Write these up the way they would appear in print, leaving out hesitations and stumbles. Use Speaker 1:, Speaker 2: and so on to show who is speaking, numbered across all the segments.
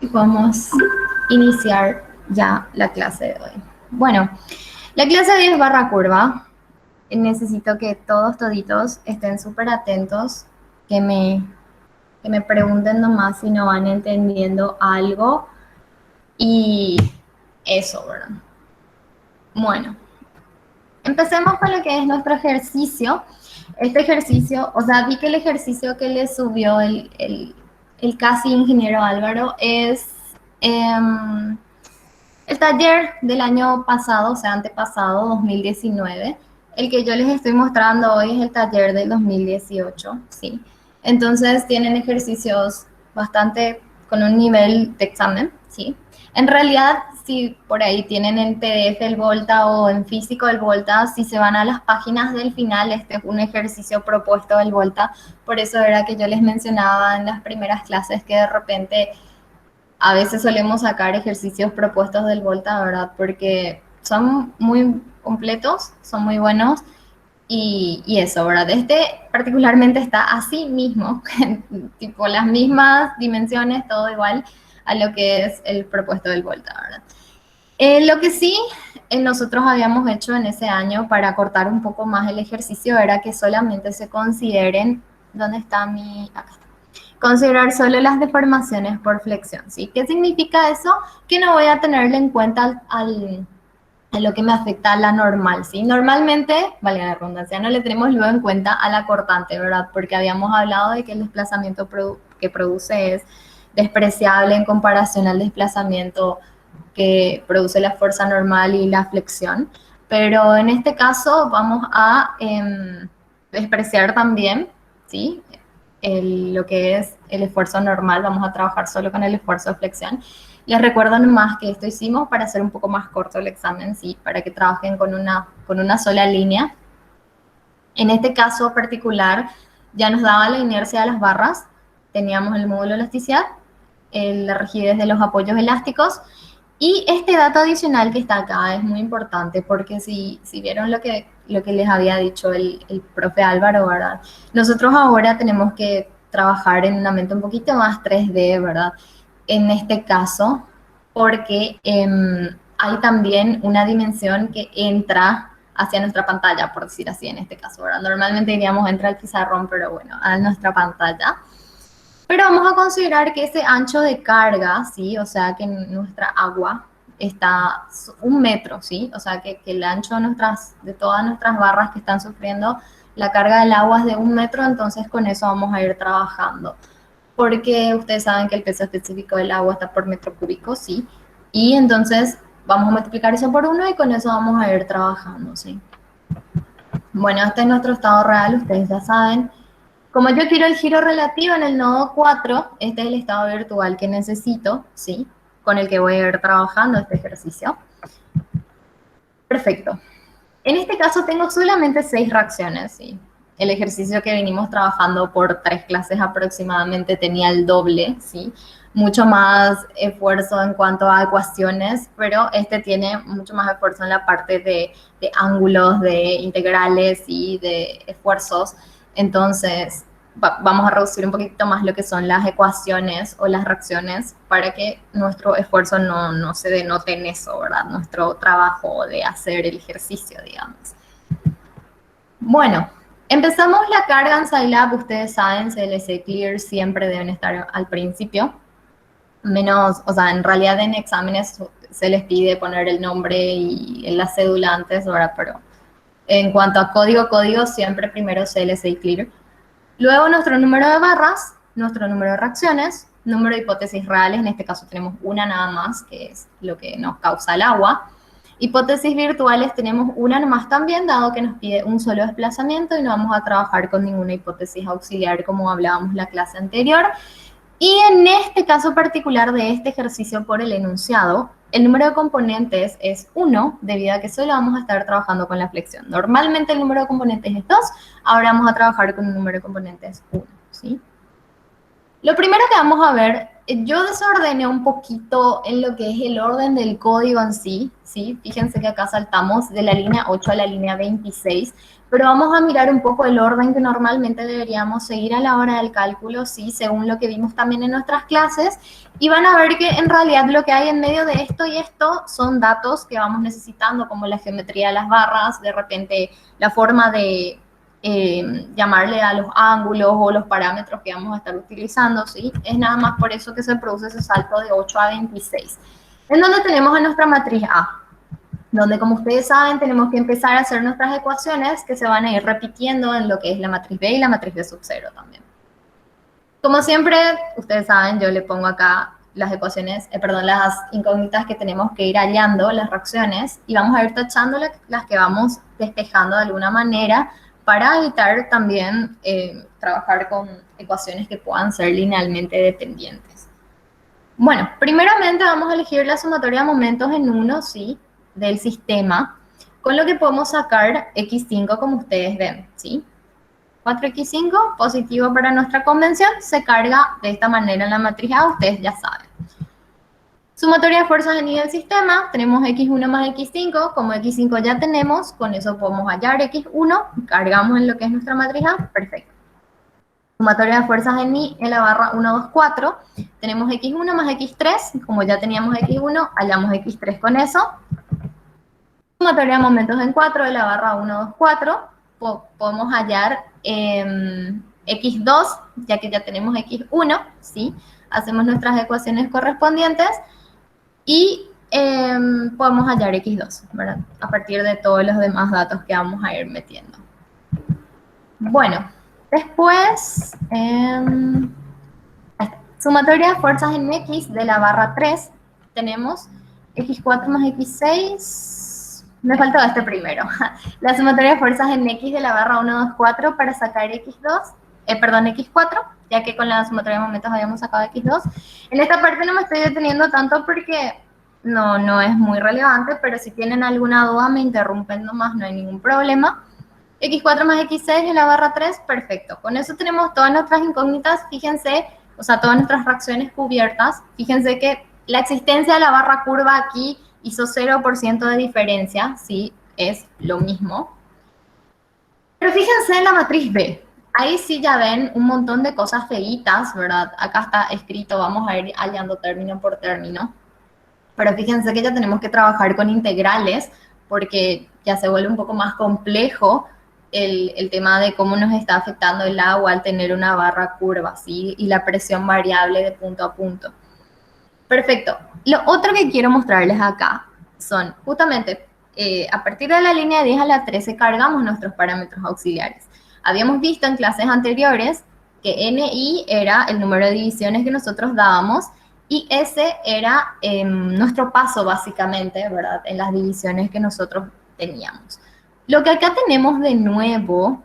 Speaker 1: Y podemos iniciar ya la clase de hoy. Bueno, la clase de hoy es barra curva. Necesito que todos toditos estén súper atentos, que me, que me pregunten nomás si no van entendiendo algo y eso, ¿verdad? Bueno, empecemos con lo que es nuestro ejercicio. Este ejercicio, o sea, vi que el ejercicio que le subió el casi ingeniero Álvaro es el taller del año pasado, o sea, antepasado, 2019. El que yo les estoy mostrando hoy es el taller del 2018, ¿sí? Entonces tienen ejercicios bastante con un nivel de examen, ¿sí? En realidad, si por ahí tienen en PDF el Volta o en físico el Volta, si se van a las páginas del final, este es un ejercicio propuesto del Volta. Por eso era que yo les mencionaba en las primeras clases que de repente a veces solemos sacar ejercicios propuestos del Volta, ¿verdad? Porque son muy completos, son muy buenos y eso, ¿verdad? Este particularmente está así mismo, tipo las mismas dimensiones, todo igual a lo que es el propuesto del Volta, ¿verdad? Lo que sí nosotros habíamos hecho en ese año para cortar un poco más el ejercicio era que solamente se consideren, ¿dónde está mi? Acá está. Considerar solo las deformaciones por flexión, ¿sí? ¿Qué significa eso? Que no voy a tenerle en cuenta a lo que me afecta a la normal, ¿sí? Normalmente, vale la redundancia, no le tenemos luego en cuenta a la cortante, ¿verdad? Porque habíamos hablado de que el desplazamiento que produce es despreciable en comparación al desplazamiento que produce la fuerza normal y la flexión. Pero en este caso vamos a despreciar también, ¿sí? Lo que es el esfuerzo normal, vamos a trabajar solo con el esfuerzo de flexión. Les recuerdo nomás que esto hicimos para hacer un poco más corto el examen, ¿sí? Para que trabajen con una sola línea. En este caso particular, ya nos daba la inercia de las barras, teníamos el módulo de elasticidad, la rigidez de los apoyos elásticos, y este dato adicional que está acá es muy importante porque si vieron lo que les había dicho el profe Álvaro, ¿verdad? Nosotros ahora tenemos que trabajar en una mente un poquito más 3D, ¿verdad? En este caso, porque hay también una dimensión que entra hacia nuestra pantalla, por decir así en este caso, ¿verdad? Normalmente diríamos entra al pizarrón, pero bueno, a nuestra pantalla. Pero vamos a considerar que ese ancho de carga, ¿sí? O sea, que nuestra agua está 1 metro, ¿sí? O sea, que el ancho de todas nuestras barras que están sufriendo la carga del agua es de 1 metro, entonces con eso vamos a ir trabajando. Porque ustedes saben que el peso específico del agua está por metro cúbico, ¿sí? Y entonces vamos a multiplicar eso por 1 y con eso vamos a ir trabajando, ¿sí? Bueno, este es nuestro estado real, ustedes ya saben. Como yo quiero el giro relativo en el nodo 4, este es el estado virtual que necesito, ¿sí? Con el que voy a ir trabajando este ejercicio. Perfecto. En este caso tengo solamente 6 reacciones, ¿sí? El ejercicio que venimos trabajando por 3 clases aproximadamente tenía el doble, ¿sí? Mucho más esfuerzo en cuanto a ecuaciones, pero este tiene mucho más esfuerzo en la parte de ángulos, de integrales y de esfuerzos. Entonces, vamos a reducir un poquito más lo que son las ecuaciones o las reacciones para que nuestro esfuerzo no se denote en eso, ¿verdad? Nuestro trabajo de hacer el ejercicio, digamos. Bueno, empezamos la carga en Scilab, ustedes saben, CLC Clear siempre deben estar al principio, menos, o sea, en realidad en exámenes se les pide poner el nombre y la cédula antes, ¿verdad? Pero en cuanto a código, siempre primero CLC Clear. Luego nuestro número de barras, nuestro número de reacciones, número de hipótesis reales, en este caso tenemos una nada más, que es lo que nos causa el agua. Hipótesis virtuales tenemos una nomás también, dado que nos pide un solo desplazamiento y no vamos a trabajar con ninguna hipótesis auxiliar como hablábamos la clase anterior. Y en este caso particular de este ejercicio por el enunciado, el número de componentes es 1, debido a que solo vamos a estar trabajando con la flexión. Normalmente el número de componentes es 2, ahora vamos a trabajar con un número de componentes 1, ¿sí? Lo primero que vamos a ver yo desordené un poquito en lo que es el orden del código en sí, ¿sí? Fíjense que acá saltamos de la línea 8 a la línea 26, pero vamos a mirar un poco el orden que normalmente deberíamos seguir a la hora del cálculo, ¿sí? Según lo que vimos también en nuestras clases, y van a ver que en realidad lo que hay en medio de esto y esto son datos que vamos necesitando, como la geometría de las barras, de repente la forma de llamarle a los ángulos o los parámetros que vamos a estar utilizando, ¿sí? Es nada más por eso que se produce ese salto de 8 a 26. En donde tenemos a nuestra matriz A, donde como ustedes saben tenemos que empezar a hacer nuestras ecuaciones que se van a ir repitiendo en lo que es la matriz B y la matriz B sub 0 también. Como siempre, ustedes saben, yo le pongo acá las ecuaciones, perdón, las incógnitas que tenemos que ir hallando, las reacciones, y vamos a ir tachando las que vamos despejando de alguna manera para evitar también trabajar con ecuaciones que puedan ser linealmente dependientes. Bueno, primeramente vamos a elegir la sumatoria de momentos en 1, ¿sí? Del sistema, con lo que podemos sacar x5 como ustedes ven, ¿sí? 4x5, positivo para nuestra convención, se carga de esta manera en la matriz A, ustedes ya saben. Sumatoria de fuerzas en I del sistema, tenemos x1 más x5, como x5 ya tenemos, con eso podemos hallar x1, cargamos en lo que es nuestra matriz A, perfecto. Sumatoria de fuerzas en I en la barra 1, 2, 4, tenemos x1 más x3, como ya teníamos x1, hallamos x3 con eso. Sumatoria de momentos en 4 de la barra 1, 2, 4, podemos hallar x2, ya que ya tenemos x1, ¿sí? Hacemos nuestras ecuaciones correspondientes y podemos hallar x2, ¿verdad? A partir de todos los demás datos que vamos a ir metiendo. Bueno, después, sumatoria de fuerzas en x de la barra 3, tenemos x4 más x6, me faltó este primero. La sumatoria de fuerzas en x de la barra 1, 2, 4 para sacar x2, x4, ya que con la sumatoria de momentos habíamos sacado x2. En esta parte no me estoy deteniendo tanto porque no es muy relevante, pero si tienen alguna duda me interrumpen nomás, no hay ningún problema. x4 más x6 de la barra 3, perfecto. Con eso tenemos todas nuestras incógnitas, fíjense, o sea, todas nuestras fracciones cubiertas. Fíjense que la existencia de la barra curva aquí hizo 0% de diferencia, sí, es lo mismo. Pero fíjense en la matriz B. Ahí sí ya ven un montón de cosas feitas, ¿verdad? Acá está escrito, vamos a ir hallando término por término. Pero fíjense que ya tenemos que trabajar con integrales porque ya se vuelve un poco más complejo el tema de cómo nos está afectando el agua al tener una barra curva, ¿sí? Y la presión variable de punto a punto. Perfecto. Lo otro que quiero mostrarles acá son justamente a partir de la línea 10 a la 13 cargamos nuestros parámetros auxiliares. Habíamos visto en clases anteriores que NI era el número de divisiones que nosotros dábamos y ese era nuestro paso básicamente, ¿verdad? En las divisiones que nosotros teníamos. Lo que acá tenemos de nuevo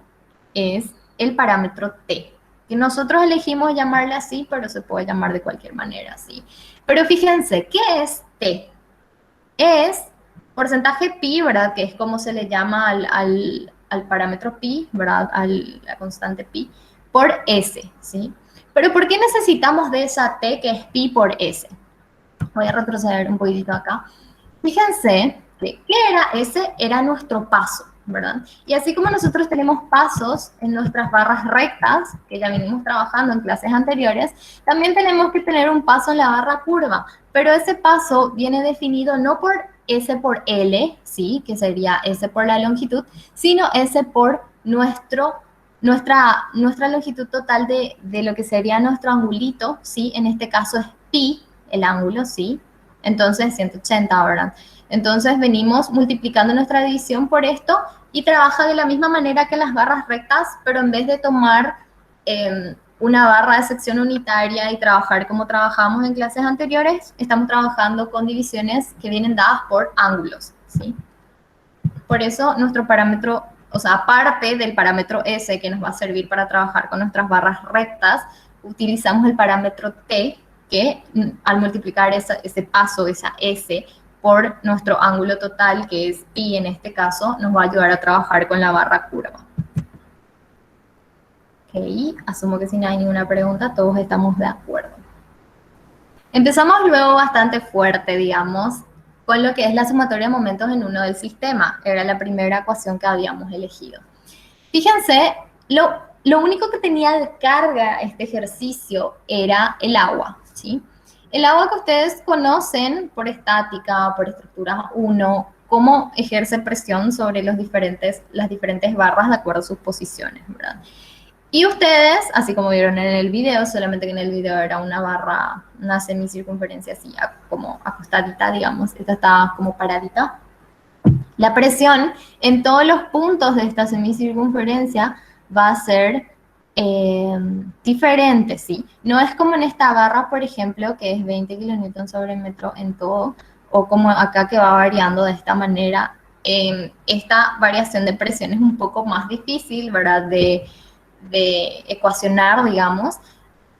Speaker 1: es el parámetro T, que nosotros elegimos llamarle así, pero se puede llamar de cualquier manera así. Pero fíjense, ¿qué es T? Es porcentaje pi, ¿verdad? Que es como se le llama al parámetro pi, ¿verdad? A la constante pi, por S, ¿sí? Pero ¿por qué necesitamos de esa T que es pi por S? Voy a retroceder un poquitito acá. Fíjense que ¿qué era S? Era nuestro paso, ¿verdad? Y así como nosotros tenemos pasos en nuestras barras rectas, que ya venimos trabajando en clases anteriores, también tenemos que tener un paso en la barra curva, pero ese paso viene definido no por S por L, ¿sí? Que sería S por la longitud, sino S por nuestra longitud total de lo que sería nuestro angulito, ¿sí? En este caso es pi, el ángulo, ¿sí? Entonces 180, ¿verdad? Entonces venimos multiplicando nuestra división por esto y trabaja de la misma manera que las barras rectas, pero en vez de tomar una barra de sección unitaria y trabajar como trabajamos en clases anteriores, estamos trabajando con divisiones que vienen dadas por ángulos, ¿sí? Por eso nuestro parámetro, o sea, aparte del parámetro S que nos va a servir para trabajar con nuestras barras rectas, utilizamos el parámetro T que al multiplicar ese paso, esa S, por nuestro ángulo total, que es pi en este caso, nos va a ayudar a trabajar con la barra curva. Ok, asumo que si no hay ninguna pregunta, todos estamos de acuerdo. Empezamos luego bastante fuerte, digamos, con lo que es la sumatoria de momentos en uno del sistema. Era la primera ecuación que habíamos elegido. Fíjense, lo único que tenía de carga este ejercicio era el agua, ¿sí? El agua que ustedes conocen por estática, por estructura 1, cómo ejerce presión sobre las diferentes barras de acuerdo a sus posiciones, ¿verdad? Y ustedes, así como vieron en el video, solamente que en el video era una barra, una semicircunferencia así, como acostadita, digamos, esta estaba como paradita. La presión en todos los puntos de esta semicircunferencia va a ser diferente, ¿sí? No es como en esta barra, por ejemplo, que es 20 kilonewtons sobre metro en todo, o como acá que va variando de esta manera. Esta variación de presión es un poco más difícil, ¿verdad? De ecuacionar, digamos,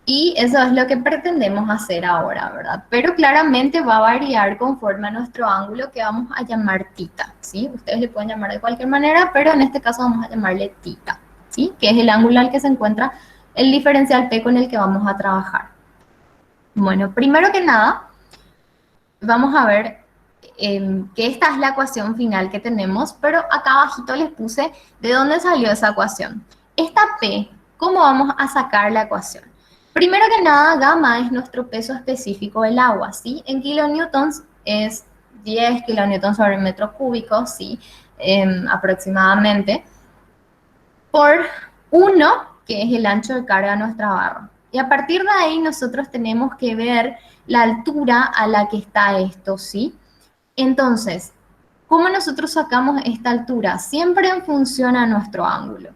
Speaker 1: y eso es lo que pretendemos hacer ahora, ¿verdad? Pero claramente va a variar conforme a nuestro ángulo que vamos a llamar tita, ¿sí? Ustedes le pueden llamar de cualquier manera, pero en este caso vamos a llamarle tita, ¿sí? Que es el ángulo al que se encuentra el diferencial P con el que vamos a trabajar. Bueno, primero que nada, vamos a ver que esta es la ecuación final que tenemos, pero acá abajito les puse de dónde salió esa ecuación. Esta P, ¿cómo vamos a sacar la ecuación? Primero que nada, gamma es nuestro peso específico del agua, ¿sí? En kilonewtons es 10 kilonewtons sobre metro cúbico, ¿sí? Aproximadamente, por 1, que es el ancho de carga de nuestra barra. Y a partir de ahí nosotros tenemos que ver la altura a la que está esto, ¿sí? Entonces, ¿cómo nosotros sacamos esta altura? Siempre en función a nuestro ángulo.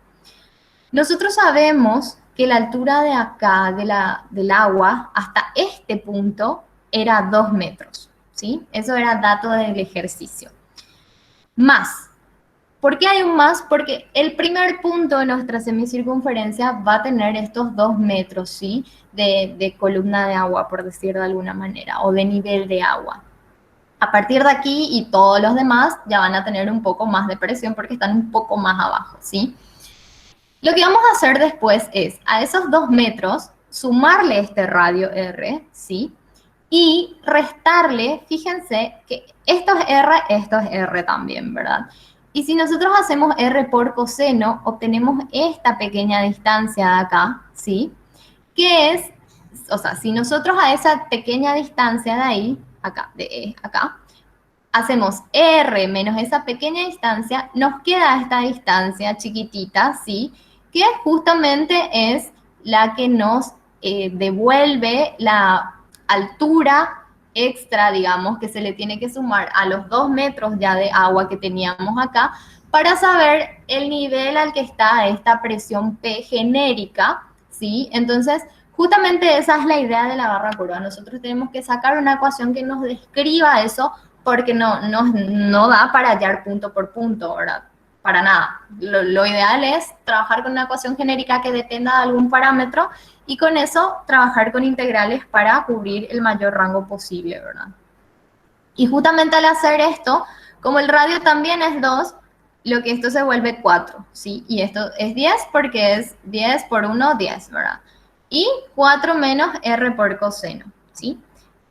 Speaker 1: Nosotros sabemos que la altura de acá, del agua, hasta este punto, era 2 metros, ¿sí? Eso era dato del ejercicio. Más. ¿Por qué hay un más? Porque el primer punto de nuestra semicircunferencia va a tener estos 2 metros, ¿sí? De columna de agua, por decir de alguna manera, o de nivel de agua. A partir de aquí y todos los demás ya van a tener un poco más de presión porque están un poco más abajo, ¿sí? Lo que vamos a hacer después es a esos 2 metros sumarle este radio R, ¿sí? Y restarle, fíjense que esto es R también, ¿verdad? Y si nosotros hacemos R por coseno, obtenemos esta pequeña distancia de acá, ¿sí? Que es, o sea, si nosotros a esa pequeña distancia de ahí, acá, de acá, hacemos R menos esa pequeña distancia, nos queda esta distancia chiquitita, ¿sí? Que justamente es la que nos devuelve la altura extra, digamos, que se le tiene que sumar a los 2 metros ya de agua que teníamos acá, para saber el nivel al que está esta presión P genérica, ¿sí? Entonces, justamente esa es la idea de la barra curva. Nosotros tenemos que sacar una ecuación que nos describa eso porque no da para hallar punto por punto, ¿verdad? Para nada. Lo ideal es trabajar con una ecuación genérica que dependa de algún parámetro y con eso trabajar con integrales para cubrir el mayor rango posible, ¿verdad? Y justamente al hacer esto, como el radio también es 2, lo que esto se vuelve 4, ¿sí? Y esto es 10 porque es 10 por 1, 10, ¿verdad? Y 4 menos R por coseno, ¿sí?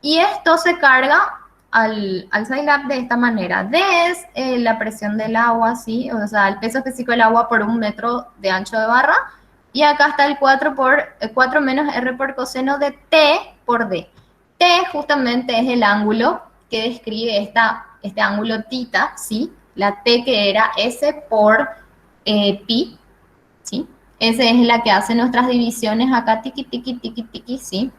Speaker 1: Y esto se carga al Scilab de esta manera. D es la presión del agua, ¿sí? O sea, el peso específico del agua por 1 metro de ancho de barra. Y acá está el 4 menos R por coseno de T por D. T justamente es el ángulo que describe este ángulo tita, ¿sí? La T que era S por pi, ¿sí? Esa es la que hace nuestras divisiones acá, tiqui, tiqui, tiqui, tiqui, ¿sí?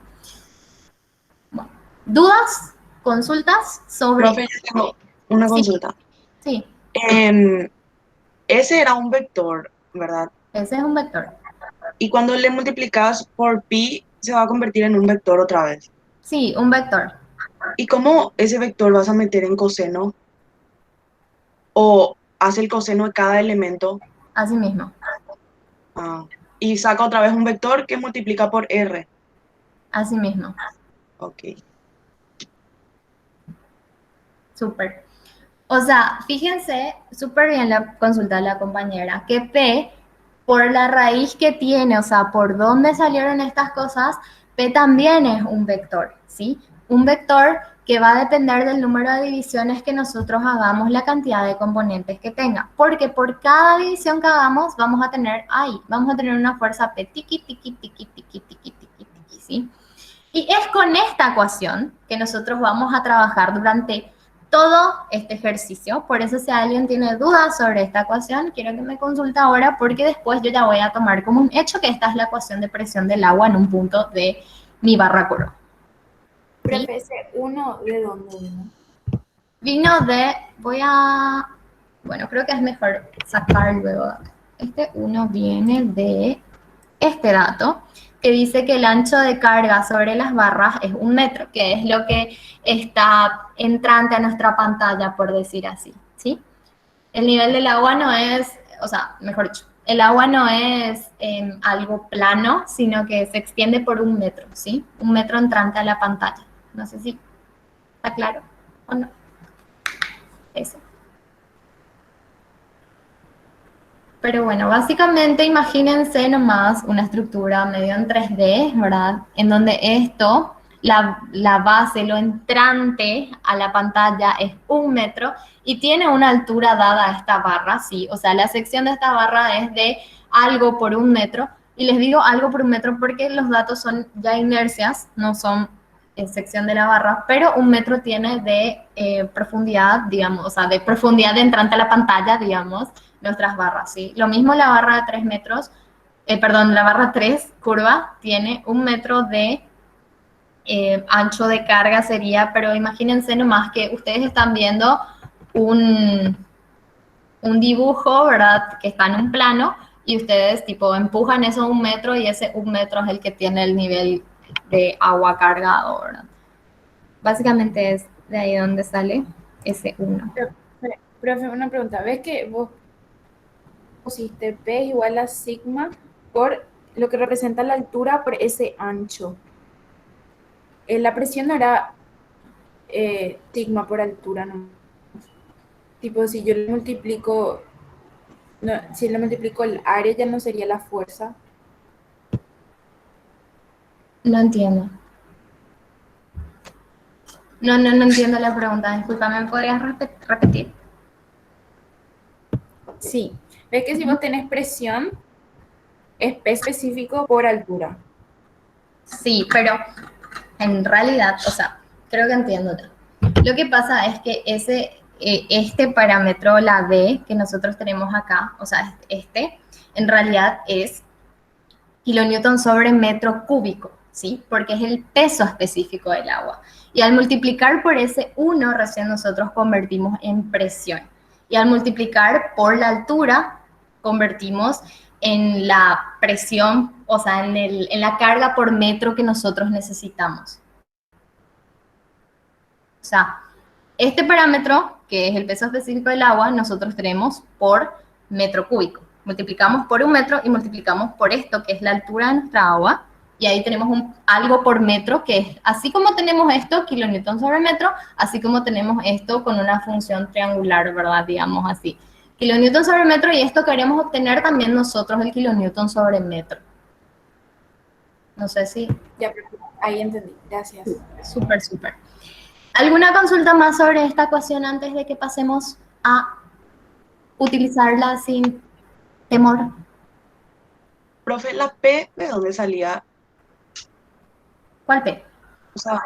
Speaker 1: Bueno, ¿dudas? ¿Consultas sobre?
Speaker 2: Profe, yo tengo una
Speaker 1: Sí,
Speaker 2: consulta.
Speaker 1: sí,
Speaker 2: Em, Ese era un vector, ¿verdad?
Speaker 1: ese es un vector.
Speaker 2: Y cuando le multiplicas por pi, se va a convertir en un vector otra vez.
Speaker 1: Sí, un vector,
Speaker 2: ¿Y cómo ese vector vas a meter en coseno o hace el coseno de cada elemento?
Speaker 1: así mismo,
Speaker 2: Ah, y saca otra vez un vector que multiplica por r.
Speaker 1: así mismo.
Speaker 2: Ok.
Speaker 1: Súper. O sea, fíjense, súper bien la consulta de la compañera, que P, por la raíz que tiene, o sea, por dónde salieron estas cosas, P también es un vector, ¿sí? Un vector que va a depender del número de divisiones que nosotros hagamos, la cantidad de componentes que tenga. Porque por cada división que hagamos vamos a tener una fuerza P tiqui, tiqui, tiqui, tiqui, tiqui, tiqui, tiqui, ¿sí? Y es con esta ecuación que nosotros vamos a trabajar durante todo este ejercicio. Por eso si alguien tiene dudas sobre esta ecuación, quiero que me consulte ahora porque después yo ya voy a tomar como un hecho que esta es la ecuación de presión del agua en un punto de mi barra curva. ¿Sí?
Speaker 3: Profe, ese 1, ¿de dónde vino?
Speaker 1: Vino de, bueno, creo que es mejor sacar luego. Este 1 viene de este dato que dice que el ancho de carga sobre las barras es 1 metro, que es lo que está entrante a nuestra pantalla, por decir así, ¿sí? El nivel del agua no es, o sea, mejor dicho, el agua no es algo plano, sino que se extiende por 1 metro, ¿sí? 1 metro entrante a la pantalla. No sé si está claro o no. Eso. Pero bueno, básicamente imagínense nomás una estructura medio en 3D, ¿verdad? En donde esto, la base, lo entrante a la pantalla es 1 metro y tiene una altura dada a esta barra, ¿sí? O sea, la sección de esta barra es de algo por 1 metro. Y les digo algo por 1 metro porque los datos son ya inercias, no son sección de la barra, pero 1 metro tiene de profundidad, digamos, o sea, de profundidad de entrante a la pantalla, digamos, nuestras barras, ¿sí? Lo mismo la barra de 3 metros, la barra 3 curva tiene 1 metro de ancho de carga sería, pero imagínense nomás que ustedes están viendo un dibujo, ¿verdad? Que está en un plano y ustedes tipo empujan eso 1 metro y ese 1 metro es el que tiene el nivel de agua cargado, ¿verdad? Básicamente es de ahí donde sale ese 1.
Speaker 3: Profe, una pregunta. ¿Ves que vos pusiste P igual a sigma por lo que representa la altura por ese ancho? La presión no era sigma por altura, ¿no? Tipo, si yo le multiplico, no, si le multiplico el área ya no sería la fuerza.
Speaker 1: No entiendo. No entiendo la pregunta. Disculpame, ¿me podrías repetir?
Speaker 3: Sí. ¿Ves que si vos tenés presión, es P específico por altura?
Speaker 1: Sí, pero en realidad, o sea, creo que entiendo. Lo que pasa es que este parámetro, la D, que nosotros tenemos acá, o sea, en realidad es kilonewton sobre metro cúbico, ¿sí? Porque es el peso específico del agua. Y al multiplicar por ese 1, recién nosotros convertimos en presión. Y al multiplicar por la altura, convertimos en la presión, o sea, en la carga por metro que nosotros necesitamos. O sea, este parámetro, que es el peso específico del agua, nosotros tenemos por metro cúbico. Multiplicamos por 1 metro y multiplicamos por esto, que es la altura de nuestra agua, y ahí tenemos algo por metro, que es, así como tenemos esto, kilonewton sobre metro, así como tenemos esto con una función triangular, ¿verdad? Digamos así. Kilonewton sobre metro, y esto queremos obtener también nosotros el kilonewton sobre metro. No sé si...
Speaker 3: Ya, ahí entendí. Gracias.
Speaker 1: Súper, súper. ¿Alguna consulta más sobre esta ecuación antes de que pasemos a utilizarla sin temor?
Speaker 2: Profe, ¿la P de dónde salía?
Speaker 1: ¿Cuál P?
Speaker 2: O sea,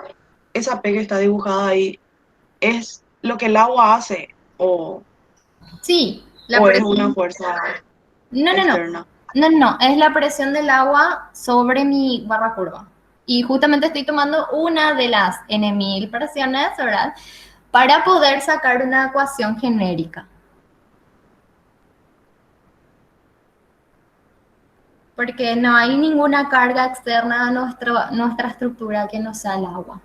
Speaker 2: esa P que está dibujada ahí, ¿es lo que el agua hace
Speaker 1: Sí, la
Speaker 2: o es una
Speaker 1: presión.
Speaker 2: fuerza
Speaker 1: No, no, no.
Speaker 2: externa?
Speaker 1: No, es la presión del agua sobre mi barra curva. Y justamente estoy tomando una de las N1000 presiones, ¿verdad? Para poder sacar una ecuación genérica. Porque no hay ninguna carga externa a nuestra estructura que no sea el agua.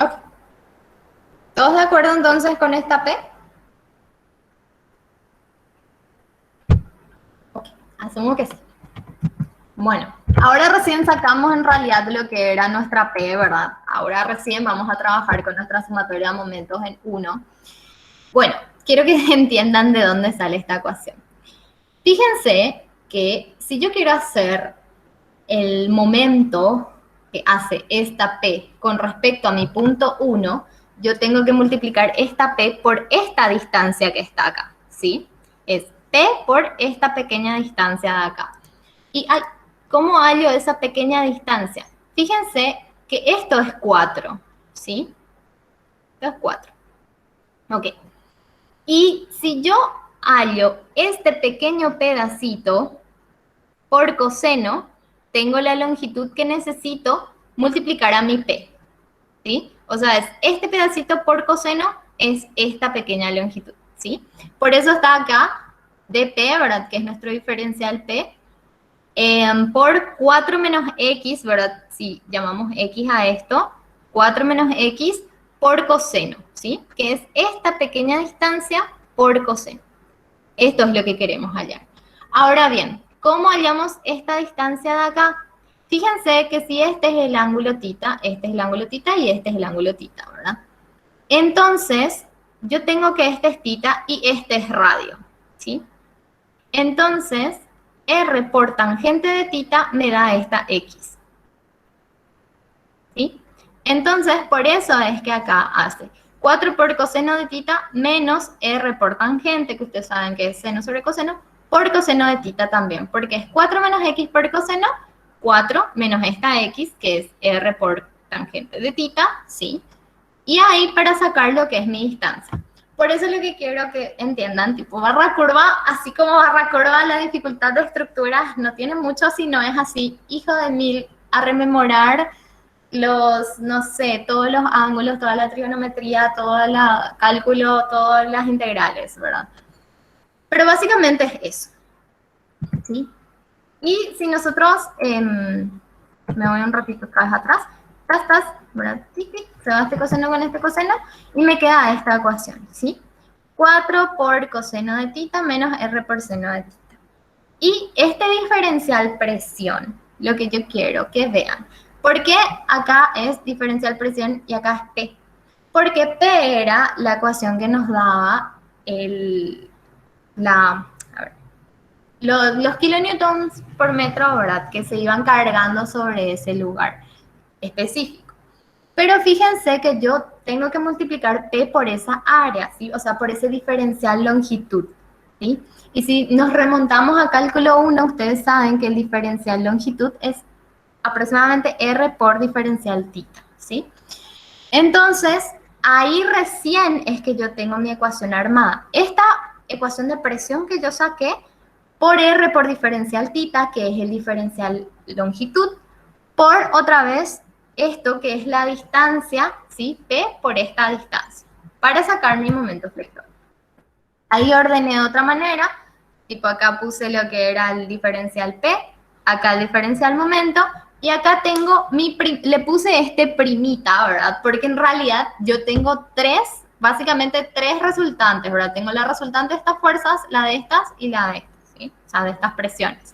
Speaker 1: Ok. ¿Todos de acuerdo entonces con esta P? Ok, asumo que sí. Bueno, ahora recién sacamos en realidad lo que era nuestra P, ¿verdad? Ahora recién vamos a trabajar con nuestra sumatoria de momentos en 1. Bueno, quiero que entiendan de dónde sale esta ecuación. Fíjense que si yo quiero hacer el momento que hace esta P con respecto a mi punto 1, yo tengo que multiplicar esta P por esta distancia que está acá, ¿sí? Es P por esta pequeña distancia de acá. ¿Y cómo hallo esa pequeña distancia? Fíjense que esto es 4, ¿sí? Esto es 4. Ok. Y si yo hallo este pequeño pedacito por coseno, tengo la longitud que necesito multiplicar a mi P, ¿sí? O sea, es este pedacito por coseno es esta pequeña longitud, ¿sí? Por eso está acá dP, ¿verdad? Que es nuestro diferencial P, por 4 menos X, ¿verdad? Si llamamos X a esto, 4 menos X por coseno, ¿sí? Que es esta pequeña distancia por coseno. Esto es lo que queremos hallar. Ahora bien, ¿cómo hallamos esta distancia de acá? Fíjense que si este es el ángulo tita, este es el ángulo tita y este es el ángulo tita, ¿verdad? Entonces, yo tengo que este es tita y este es radio, ¿sí? Entonces, R por tangente de tita me da esta X, ¿sí? Entonces, por eso es que acá hace 4 por coseno de tita menos R por tangente, que ustedes saben que es seno sobre coseno, por coseno de tita también, porque es 4 menos X por coseno, 4 menos esta X, que es R por tangente de tita, ¿sí? Y ahí para sacar lo que es mi distancia. Por eso lo que quiero que entiendan, tipo barra curva, así como barra curva, la dificultad de estructuras no tiene mucho si no es así, hijo de mil, a rememorar los, no sé, todos los ángulos, toda la trigonometría, todo el cálculo, todas las integrales, ¿verdad? Pero básicamente es eso, ¿sí? Y si nosotros, me voy un ratito otra vez atrás, ¿verdad? Se va este coseno con este coseno y me queda esta ecuación, ¿sí? 4 por coseno de tita menos R por seno de tita. Y este diferencial presión, lo que yo quiero que vean, ¿por qué acá es diferencial presión y acá es P? Porque P era la ecuación que nos daba los kilonewtons por metro, ¿verdad? Que se iban cargando sobre ese lugar específico. Pero fíjense que yo tengo que multiplicar P por esa área, ¿sí? O sea, por ese diferencial longitud, ¿sí? Y si nos remontamos a cálculo 1, ustedes saben que el diferencial longitud es aproximadamente R por diferencial tita, ¿sí? Entonces, ahí recién es que yo tengo mi ecuación armada. Esta ecuación de presión que yo saqué por R por diferencial tita, que es el diferencial longitud, por otra vez esto que es la distancia, ¿sí? P por esta distancia, para sacar mi momento flector. Ahí ordené de otra manera, tipo acá puse lo que era el diferencial P, acá el diferencial momento, y acá tengo le puse este primita, ¿verdad? Porque en realidad yo tengo básicamente tres resultantes, ¿verdad? Tengo la resultante de estas fuerzas, la de estas y la de estas, ¿sí? O sea, de estas presiones.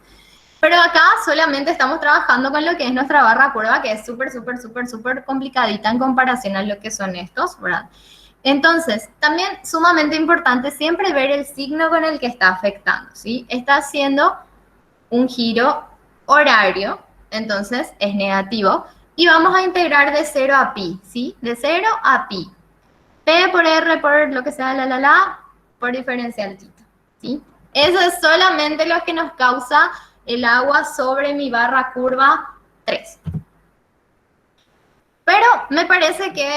Speaker 1: Pero acá solamente estamos trabajando con lo que es nuestra barra curva, que es súper complicadita en comparación a lo que son estos, ¿verdad? Entonces, también sumamente importante siempre ver el signo con el que está afectando, ¿sí? Está haciendo un giro horario, entonces es negativo, y vamos a integrar de 0 a pi, ¿sí? De 0 a pi. P por R por lo que sea, por diferencial tita, ¿sí? Eso es solamente lo que nos causa el agua sobre mi barra curva 3. Pero me parece que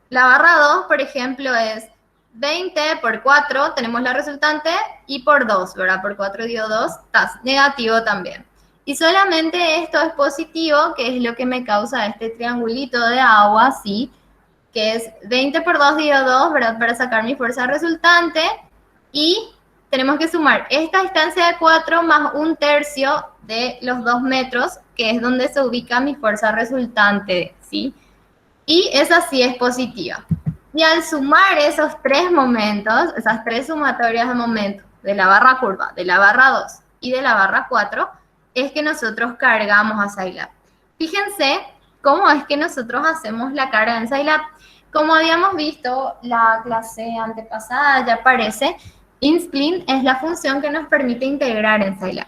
Speaker 1: la barra 2, por ejemplo, es 20 por 4, tenemos la resultante, y por 2, ¿verdad? Por 4 dividido 2, está negativo también. Y solamente esto es positivo, que es lo que me causa este triangulito de agua, ¿sí? Que es 20 por 2 dividido 2, ¿verdad? Para sacar mi fuerza resultante, y tenemos que sumar esta distancia de 4 más 1/3 de los 2 metros, que es donde se ubica mi fuerza resultante, ¿sí? Y esa sí es positiva. Y al sumar esos tres momentos, esas tres sumatorias de momentos, de la barra curva, de la barra 2 y de la barra 4, es que nosotros cargamos a Scilab. Fíjense cómo es que nosotros hacemos la carga en Scilab. Como habíamos visto la clase antepasada, ya aparece, InSplit es la función que nos permite integrar en Scilab.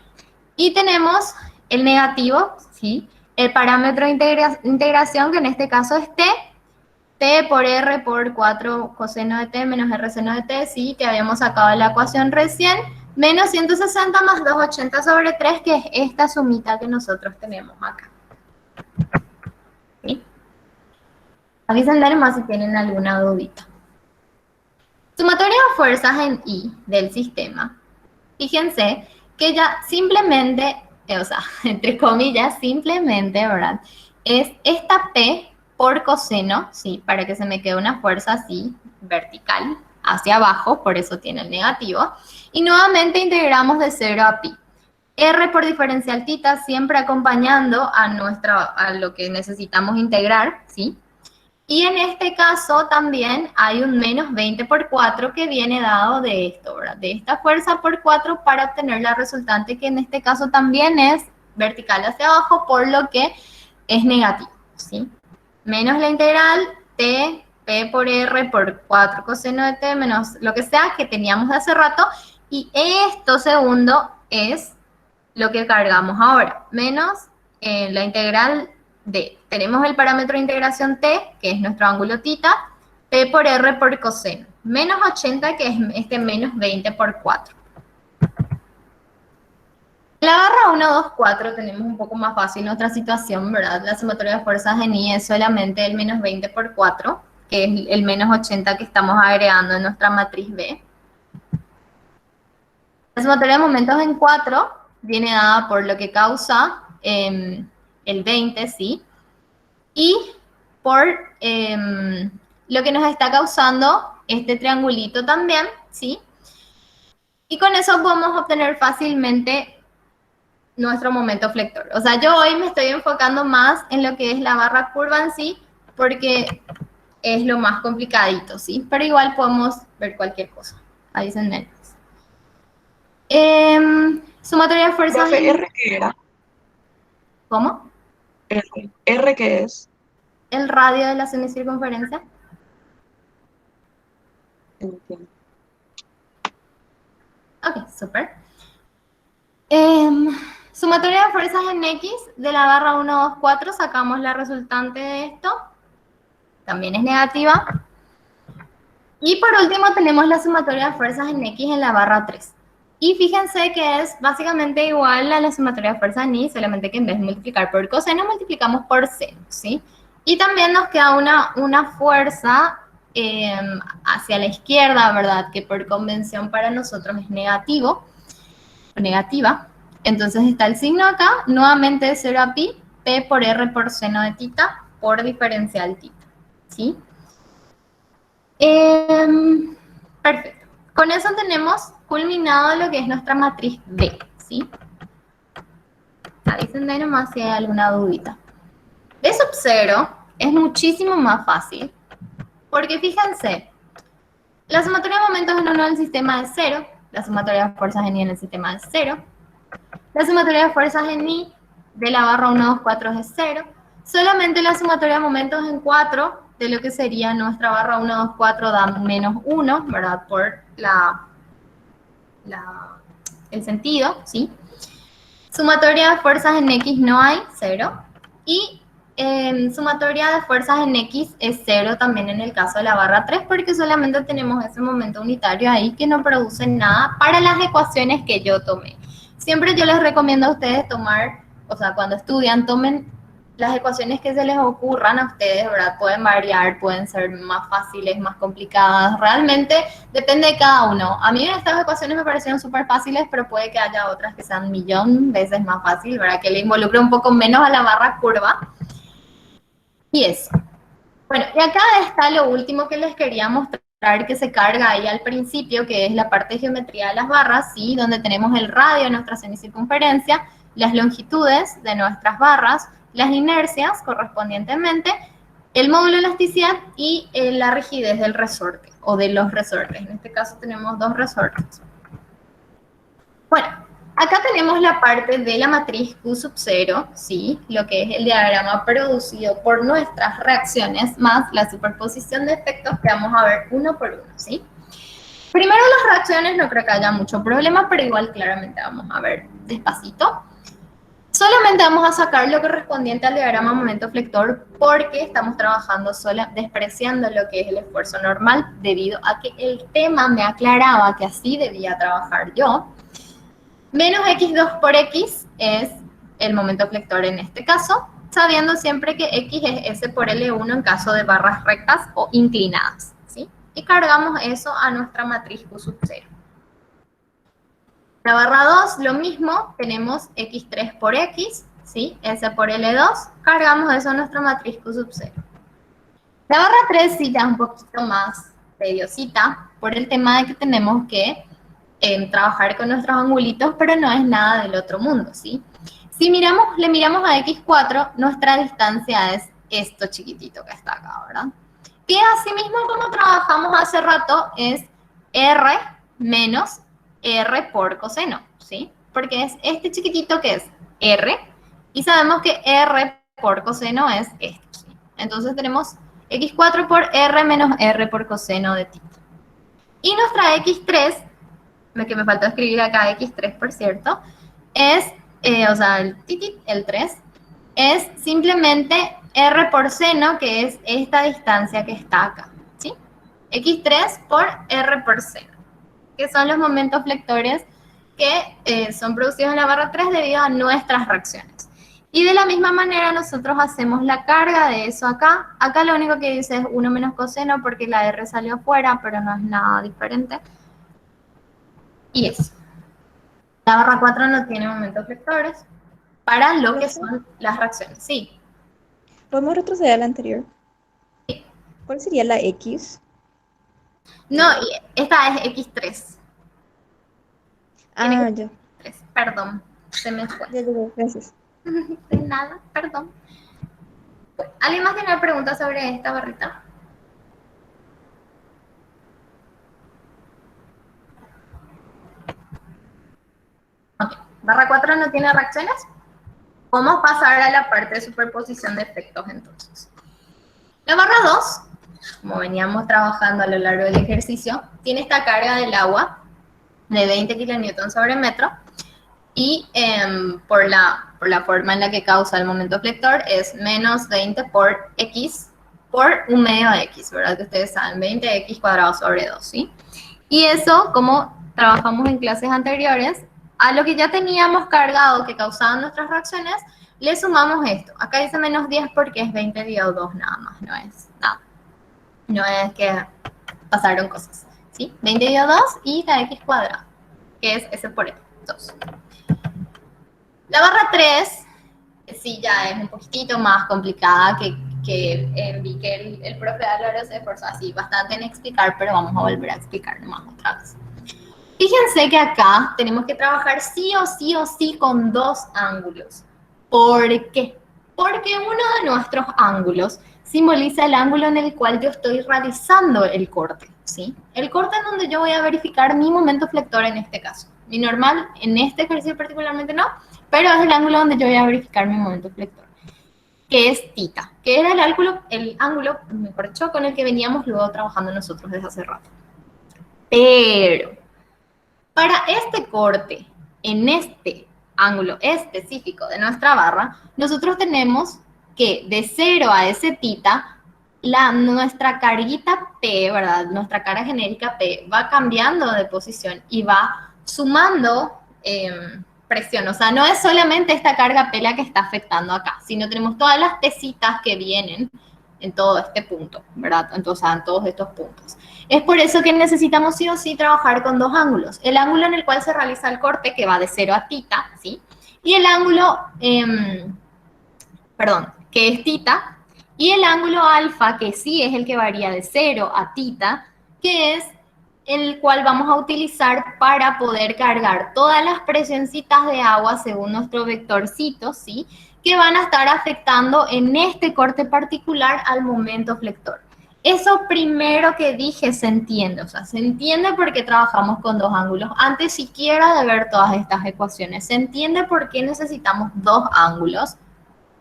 Speaker 1: Y tenemos el negativo, ¿sí? El parámetro de integración, que en este caso es t por r por 4 coseno de t menos r seno de t, ¿sí? Que habíamos sacado de la ecuación recién, menos 160 más 280 sobre 3, que es esta sumita que nosotros tenemos acá. ¿Sí? Avisen más si tienen alguna dudita. Sumatoria de fuerzas en I del sistema. Fíjense que ya simplemente, o sea, entre comillas, simplemente, ¿verdad? Es esta P por coseno, ¿sí? Para que se me quede una fuerza así, vertical, hacia abajo, por eso tiene el negativo. Y nuevamente integramos de 0 a pi. R por diferencial tita, siempre acompañando a lo que necesitamos integrar, ¿sí? Y en este caso también hay un menos 20 por 4 que viene dado de esto, ¿verdad? De esta fuerza por 4 para obtener la resultante, que en este caso también es vertical hacia abajo, por lo que es negativo, ¿sí? Menos la integral t, p por r por 4 coseno de t menos lo que sea que teníamos de hace rato. Y esto segundo es lo que cargamos ahora, menos la integral de, tenemos el parámetro de integración t, que es nuestro ángulo tita, p por r por coseno, menos 80, que es este menos 20 por 4. En la barra 1, 2, 4 tenemos un poco más fácil nuestra situación, ¿verdad? La sumatoria de fuerzas en I es solamente el menos 20 por 4, que es el menos 80 que estamos agregando en nuestra matriz B. La sumatoria de momentos en 4 viene dada por lo que causa el 20, ¿sí? Y por lo que nos está causando este triangulito también, ¿sí? Y con eso podemos obtener fácilmente nuestro momento flector. O sea, yo hoy me estoy enfocando más en lo que es la barra curva en sí, porque es lo más complicadito, ¿sí? Pero igual podemos ver cualquier cosa. Ahí se entiende. Sumatoria de fuerzas.
Speaker 2: Profe, ¿R qué era?
Speaker 1: ¿Cómo?
Speaker 2: ¿R qué es?
Speaker 1: El radio de la semicircunferencia.
Speaker 2: Entiendo.
Speaker 1: Ok, súper. Sumatoria de fuerzas en X de la barra 1, 2, 4, sacamos la resultante de esto. También es negativa. Y por último tenemos la sumatoria de fuerzas en X en la barra 3. Y fíjense que es básicamente igual a la sumatoria de fuerzas en Y, solamente que en vez de multiplicar por coseno, multiplicamos por seno, ¿sí? Y también nos queda una fuerza hacia la izquierda, ¿verdad? Que por convención para nosotros es negativo, o negativa. Entonces está el signo acá, nuevamente 0 a pi, p por r por seno de tita, por diferencial tita, ¿sí? Perfecto. Con eso tenemos culminado lo que es nuestra matriz B, ¿sí? Avisen de nomás si hay alguna dudita. B sub 0 es muchísimo más fácil, porque fíjense, la sumatoria de momentos en uno del sistema es 0, la sumatoria de fuerzas en I en el sistema es 0, la sumatoria de fuerzas en I de la barra 1, 2, 4 es 0, solamente la sumatoria de momentos en 4 de lo que sería nuestra barra 1, 2, 4 da menos 1, ¿verdad? Por el sentido, ¿sí? Sumatoria de fuerzas en X no hay, 0. Y sumatoria de fuerzas en X es 0 también en el caso de la barra 3, porque solamente tenemos ese momento unitario ahí que no produce nada para las ecuaciones que yo tomé. Siempre yo les recomiendo a ustedes tomar, o sea, cuando estudian, tomen las ecuaciones que se les ocurran a ustedes, ¿verdad? Pueden variar, pueden ser más fáciles, más complicadas. Realmente depende de cada uno. A mí estas ecuaciones me parecieron súper fáciles, pero puede que haya otras que sean 1.000.000 veces más fáciles, ¿verdad? Que le involucre un poco menos a la barra curva. Y eso. Bueno, y acá está lo último que les quería mostrar, que se carga ahí al principio, que es la parte de geometría de las barras, ¿sí? Donde tenemos el radio de nuestra semicircunferencia, las longitudes de nuestras barras, las inercias correspondientemente, el módulo de elasticidad y la rigidez del resorte o de los resortes. En este caso tenemos dos resortes. Bueno, acá tenemos la parte de la matriz Q sub 0, ¿sí? Lo que es el diagrama producido por nuestras reacciones más la superposición de efectos que vamos a ver uno por uno, ¿sí? Primero las reacciones no creo que haya mucho problema, pero igual claramente vamos a ver despacito. Solamente vamos a sacar lo correspondiente al diagrama momento flector porque estamos trabajando sola, despreciando lo que es el esfuerzo normal debido a que el tema me aclaraba que así debía trabajar yo. Menos x2 por x es el momento flector en este caso, sabiendo siempre que x es s por L1 en caso de barras rectas o inclinadas, ¿sí? Y cargamos eso a nuestra matriz Q sub 0. La barra 2, lo mismo, tenemos x3 por x, ¿sí? S por L2, cargamos eso a nuestra matriz Q sub 0. La barra 3 sí ya es un poquito más tediosita por el tema de que tenemos que trabajar con nuestros angulitos, pero no es nada del otro mundo, ¿sí? Si le miramos a x4, nuestra distancia es esto chiquitito que está acá, ¿verdad? Que así mismo como trabajamos hace rato es r menos r por coseno, ¿sí? Porque es este chiquitito que es r, y sabemos que r por coseno es esto, ¿sí? Entonces tenemos x4 por r menos r por coseno de θ. Y nuestra x3, lo que me faltó escribir acá, x3 por cierto, es, o sea, el 3, es simplemente r por seno, que es esta distancia que está acá, ¿sí? x3 por r por seno, que son los momentos flectores que son producidos en la barra 3 debido a nuestras reacciones. Y de la misma manera nosotros hacemos la carga de eso acá. Acá lo único que dice es 1 menos coseno porque la r salió afuera, pero no es nada diferente. Y eso. La barra 4 no tiene momentos flectores para lo que son las reacciones. Sí.
Speaker 4: ¿Podemos retroceder a la anterior?
Speaker 1: Sí.
Speaker 4: ¿Cuál sería la X?
Speaker 1: No, y esta es X3.
Speaker 4: Ah, ya.
Speaker 1: Perdón, se me fue.
Speaker 4: Ya llegó, gracias.
Speaker 1: De nada, perdón. ¿Alguien más tiene preguntas sobre esta barrita? Ok. Barra 4 no tiene reacciones. Vamos a pasar a la parte de superposición de efectos entonces. La barra 2, como veníamos trabajando a lo largo del ejercicio, tiene esta carga del agua de 20 kN sobre metro y por la forma en la que causa el momento flector es menos 20 por x por 1 medio de x, ¿verdad? Que ustedes saben, 20x cuadrado sobre 2, ¿sí? Y eso, como trabajamos en clases anteriores, a lo que ya teníamos cargado que causaban nuestras reacciones, le sumamos esto. Acá dice menos 10 porque es 20 dividido 2 nada más, no es nada. No es que pasaron cosas, ¿sí? 20 dividido 2 y la x cuadrada, que es s por 2. La barra 3, sí, ya es un poquitito más complicada que vi que el profe Álvaro se esforzó así bastante en explicar, pero vamos a volver a explicar nomás otra vez. Fíjense que acá tenemos que trabajar sí o sí con dos ángulos. ¿Por qué? Porque uno de nuestros ángulos simboliza el ángulo en el cual yo estoy realizando el corte, ¿sí? El corte en donde yo voy a verificar mi momento flector en este caso. Mi normal, en este ejercicio particularmente no, pero es el ángulo donde yo voy a verificar mi momento flector, que es θ, que era el ángulo, mejor dicho, con el que veníamos luego trabajando nosotros desde hace rato. Pero para este corte, en este ángulo específico de nuestra barra, nosotros tenemos que de 0 a ese θ, nuestra carguita P, ¿verdad? Nuestra cara genérica P va cambiando de posición y va sumando presión. O sea, no es solamente esta carga P la que está afectando acá, sino tenemos todas las tecitas que vienen en todo este punto, ¿verdad? Entonces, en todos estos puntos. Es por eso que necesitamos sí o sí trabajar con dos ángulos. El ángulo en el cual se realiza el corte, que va de 0 a θ, ¿sí? Y el ángulo, que es θ, y el ángulo alfa, que sí es el que varía de 0 a θ, que es el cual vamos a utilizar para poder cargar todas las presioncitas de agua según nuestro vectorcito, ¿sí? Que van a estar afectando en este corte particular al momento flector. Eso primero que dije se entiende, o sea, se entiende porque trabajamos con dos ángulos. Antes siquiera de ver todas estas ecuaciones, se entiende por qué necesitamos dos ángulos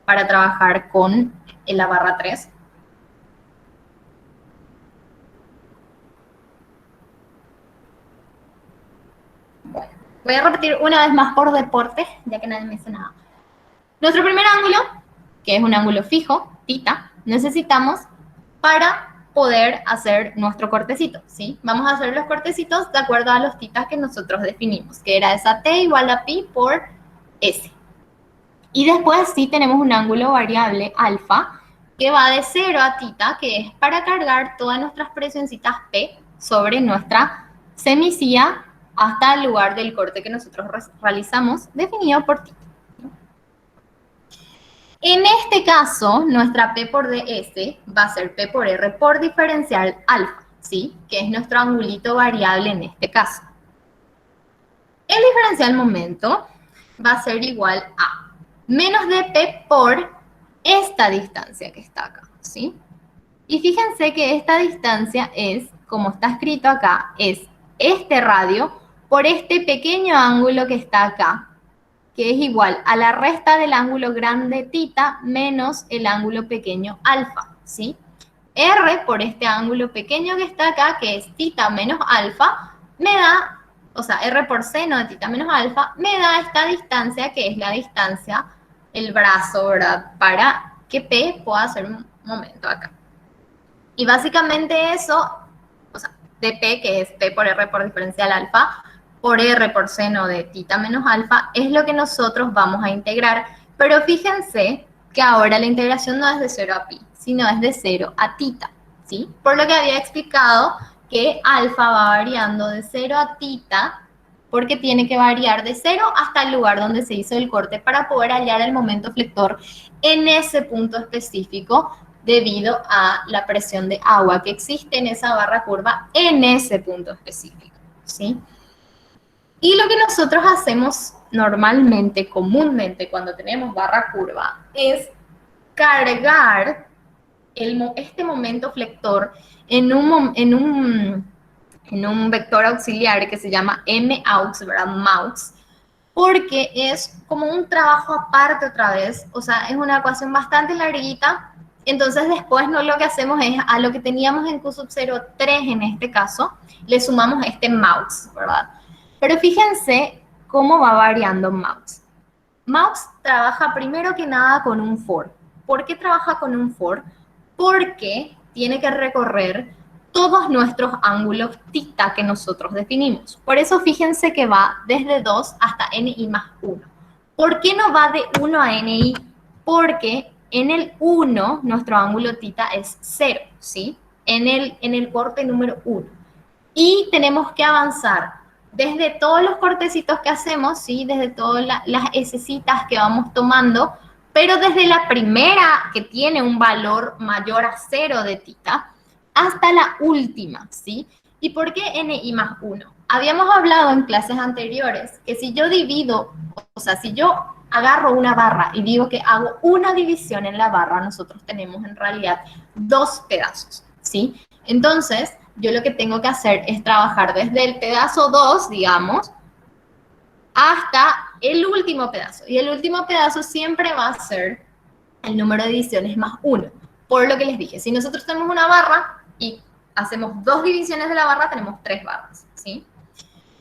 Speaker 1: para trabajar con la barra 3. Voy a repetir una vez más por deporte, ya que nadie me dice nada. Nuestro primer ángulo, que es un ángulo fijo, tita, necesitamos para poder hacer nuestro cortecito, ¿sí? Vamos a hacer los cortecitos de acuerdo a los titas que nosotros definimos, que era esa t igual a pi por s. Y después sí tenemos un ángulo variable alfa, que va de 0 a tita, que es para cargar todas nuestras presioncitas P sobre nuestra semisilla hasta el lugar del corte que nosotros realizamos, definido por tita. En este caso, nuestra P por ds va a ser P por R por diferencial alfa, ¿sí? Que es nuestro angulito variable en este caso. El diferencial momento va a ser igual a menos dp por esta distancia que está acá, ¿sí? Y fíjense que esta distancia es, como está escrito acá, es este radio por este pequeño ángulo que está acá, que es igual a la resta del ángulo grande tita menos el ángulo pequeño alfa, ¿sí? R por este ángulo pequeño que está acá, que es tita menos alfa, me da, o sea, R por seno de tita menos alfa, me da esta distancia, que es la distancia, el brazo, ¿verdad? Para que P pueda hacer un momento acá. Y básicamente eso, o sea, de P, que es P por R por diferencial alfa, por R por seno de tita menos alfa, es lo que nosotros vamos a integrar. Pero fíjense que ahora la integración no es de 0 a pi, sino es de 0 a tita, ¿sí? Por lo que había explicado que alfa va variando de 0 a tita, porque tiene que variar de 0 hasta el lugar donde se hizo el corte para poder hallar el momento flector en ese punto específico, debido a la presión de agua que existe en esa barra curva en ese punto específico, ¿sí? Y lo que nosotros hacemos normalmente, comúnmente, cuando tenemos barra curva, es cargar este momento flector en un vector auxiliar que se llama maux, ¿verdad? Maux, porque es como un trabajo aparte otra vez, o sea, es una ecuación bastante larguita. Entonces después no, lo que hacemos es a lo que teníamos en Q sub 0,3 en este caso, le sumamos este maux, ¿verdad? Pero fíjense cómo va variando maux. Maux trabaja primero que nada con un for. ¿Por qué trabaja con un for? Porque tiene que recorrer todos nuestros ángulos tita que nosotros definimos. Por eso fíjense que va desde 2 hasta ni más 1. ¿Por qué no va de 1 a ni? Porque en el 1 nuestro ángulo tita es 0, ¿sí? En el corte número 1. Y tenemos que avanzar desde todos los cortecitos que hacemos, ¿sí? Desde todas las esecitas que vamos tomando, pero desde la primera, que tiene un valor mayor a 0 de tita, hasta la última, ¿sí? ¿Y por qué ni más 1? Habíamos hablado en clases anteriores que si yo divido, o sea, si yo agarro una barra y digo que hago una división en la barra, nosotros tenemos en realidad 2 pedazos, ¿sí? Entonces, yo lo que tengo que hacer es trabajar desde el pedazo 2, digamos, hasta el último pedazo. Y el último pedazo siempre va a ser el número de divisiones más 1. Por lo que les dije, si nosotros tenemos una barra y hacemos 2 divisiones de la barra, tenemos 3 barras, ¿sí?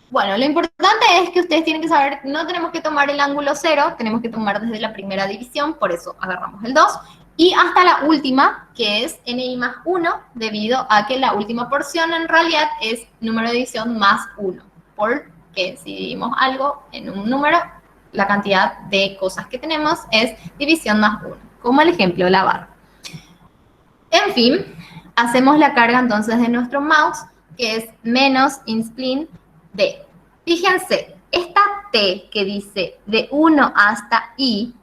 Speaker 1: Bueno, lo importante es que ustedes tienen que saber, no tenemos que tomar el ángulo 0, tenemos que tomar desde la primera división, por eso agarramos el 2, y hasta la última, que es ni más 1, debido a que la última porción en realidad es número de división más 1, porque si dividimos algo en un número, la cantidad de cosas que tenemos es división más 1, como el ejemplo de la barra. En fin, hacemos la carga entonces de nuestro mouse, que es menos inspline D. Fíjense, esta T que dice de 1 hasta I,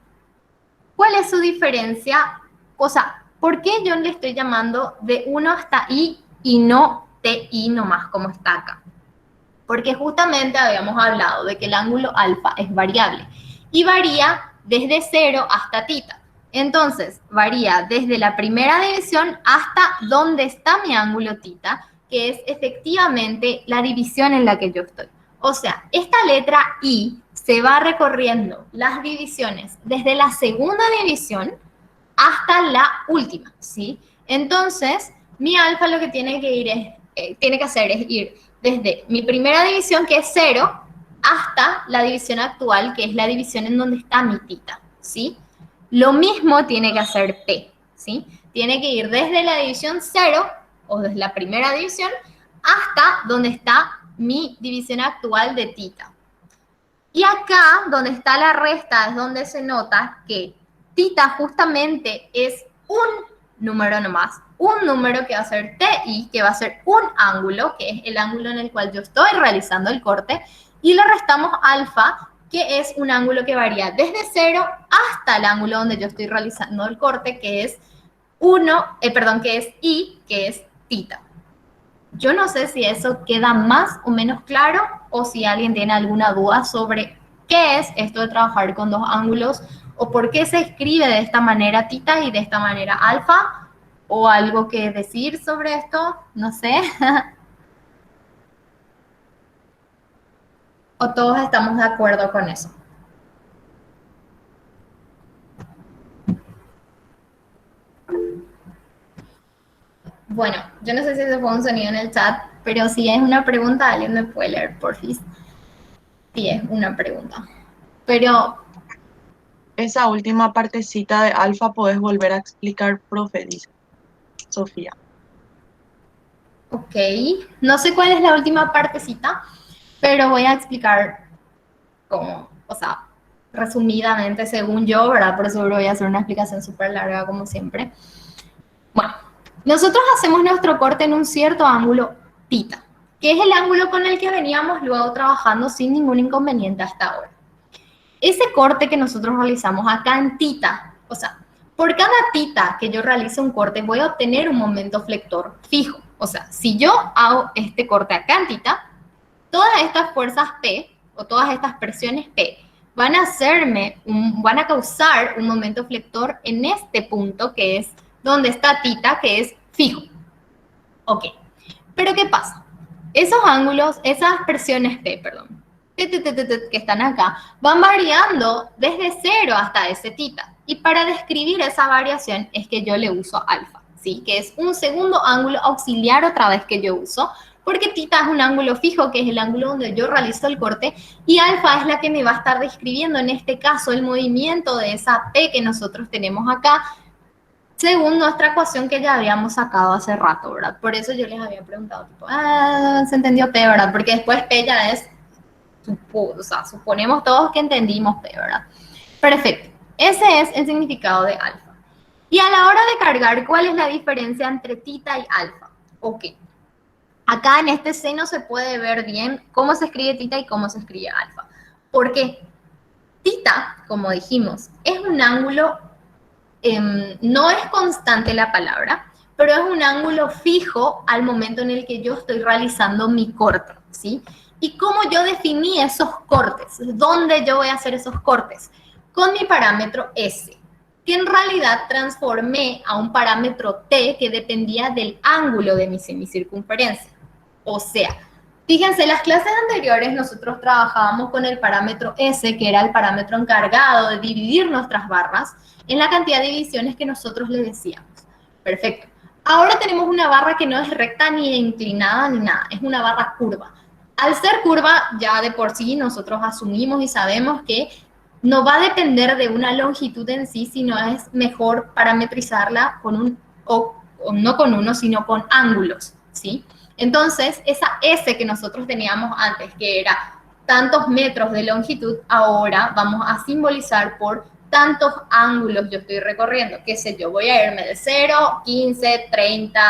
Speaker 1: ¿cuál es su diferencia? O sea, ¿por qué yo le estoy llamando de 1 hasta I y no TI nomás como está acá? Porque justamente habíamos hablado de que el ángulo alfa es variable y varía desde 0 hasta tita. Entonces, varía desde la primera división hasta donde está mi ángulo tita, que es efectivamente la división en la que yo estoy. O sea, esta letra I se va recorriendo las divisiones desde la segunda división hasta la última, ¿sí? Entonces, mi alfa lo que tiene que hacer es ir desde mi primera división, que es 0, hasta la división actual, que es la división en donde está mi tita, ¿sí? Lo mismo tiene que hacer P, ¿sí? Tiene que ir desde la división 0, o desde la primera división, hasta donde está mi división actual de tita. Y acá, donde está la resta, es donde se nota que tita justamente es un número nomás, un número que va a ser TI, que va a ser un ángulo, que es el ángulo en el cual yo estoy realizando el corte, y le restamos alfa, que es un ángulo que varía desde 0 hasta el ángulo donde yo estoy realizando el corte, que es que es I, que es tita. Yo no sé si eso queda más o menos claro o si alguien tiene alguna duda sobre qué es esto de trabajar con dos ángulos o por qué se escribe de esta manera tita y de esta manera alfa o algo que decir sobre esto, no sé. ¿O todos estamos de acuerdo con eso? Bueno, yo no sé si se fue un sonido en el chat, pero si es una pregunta, alguien me puede leer, porfis. Sí, es una pregunta. Pero,
Speaker 2: Esa última partecita de alfa podés volver a explicar, profe, dice Sofía.
Speaker 1: ok, no sé cuál es la última partecita, pero voy a explicar cómo, o sea, resumidamente según yo, ¿verdad? Por eso voy a hacer una explicación súper larga como siempre. Bueno, nosotros hacemos nuestro corte en un cierto ángulo tita, que es el ángulo con el que veníamos luego trabajando sin ningún inconveniente hasta ahora. Ese corte que nosotros realizamos acá en tita, o sea, por cada tita que yo realice un corte voy a obtener un momento flector fijo. O sea, si yo hago este corte acá en tita, todas estas fuerzas P o todas estas presiones P van a causar un momento flector en este punto que es donde está tita, que es fijo. Ok, pero ¿qué pasa? Esos ángulos, esas presiones P, perdón, que están acá, van variando desde 0 hasta ese tita. Y para describir esa variación es que yo le uso alfa, ¿sí? Que es un segundo ángulo auxiliar otra vez que yo uso, porque tita es un ángulo fijo, que es el ángulo donde yo realizo el corte, y alfa es la que me va a estar describiendo, en este caso, el movimiento de esa P que nosotros tenemos acá, según nuestra ecuación que ya habíamos sacado hace rato, ¿verdad? Por eso yo les había preguntado, tipo, se entendió P, ¿verdad? Porque después P ya es, o sea, suponemos todos que entendimos P, ¿verdad? Perfecto. Ese es el significado de alfa. Y a la hora de cargar, ¿cuál es la diferencia entre tita y alfa? Ok. Acá en este seno se puede ver bien cómo se escribe tita y cómo se escribe alfa. ¿Por qué? Tita, como dijimos, es un ángulo, no es constante la palabra, pero es un ángulo fijo al momento en el que yo estoy realizando mi corte, ¿sí? ¿Y cómo yo definí esos cortes? ¿Dónde yo voy a hacer esos cortes? Con mi parámetro S, que en realidad transformé a un parámetro T que dependía del ángulo de mi semicircunferencia. O sea, fíjense, en las clases anteriores nosotros trabajábamos con el parámetro S, que era el parámetro encargado de dividir nuestras barras en la cantidad de divisiones que nosotros le decíamos. Perfecto. Ahora tenemos una barra que no es recta ni inclinada ni nada, es una barra curva. Al ser curva, ya de por sí nosotros asumimos y sabemos que no va a depender de una longitud en sí, sino es mejor parametrizarla con no con uno, sino con ángulos, ¿sí? Entonces, esa S que nosotros teníamos antes, que era tantos metros de longitud, ahora vamos a simbolizar por tantos ángulos yo estoy recorriendo. Qué sé yo, voy a irme de 0, 15, 30,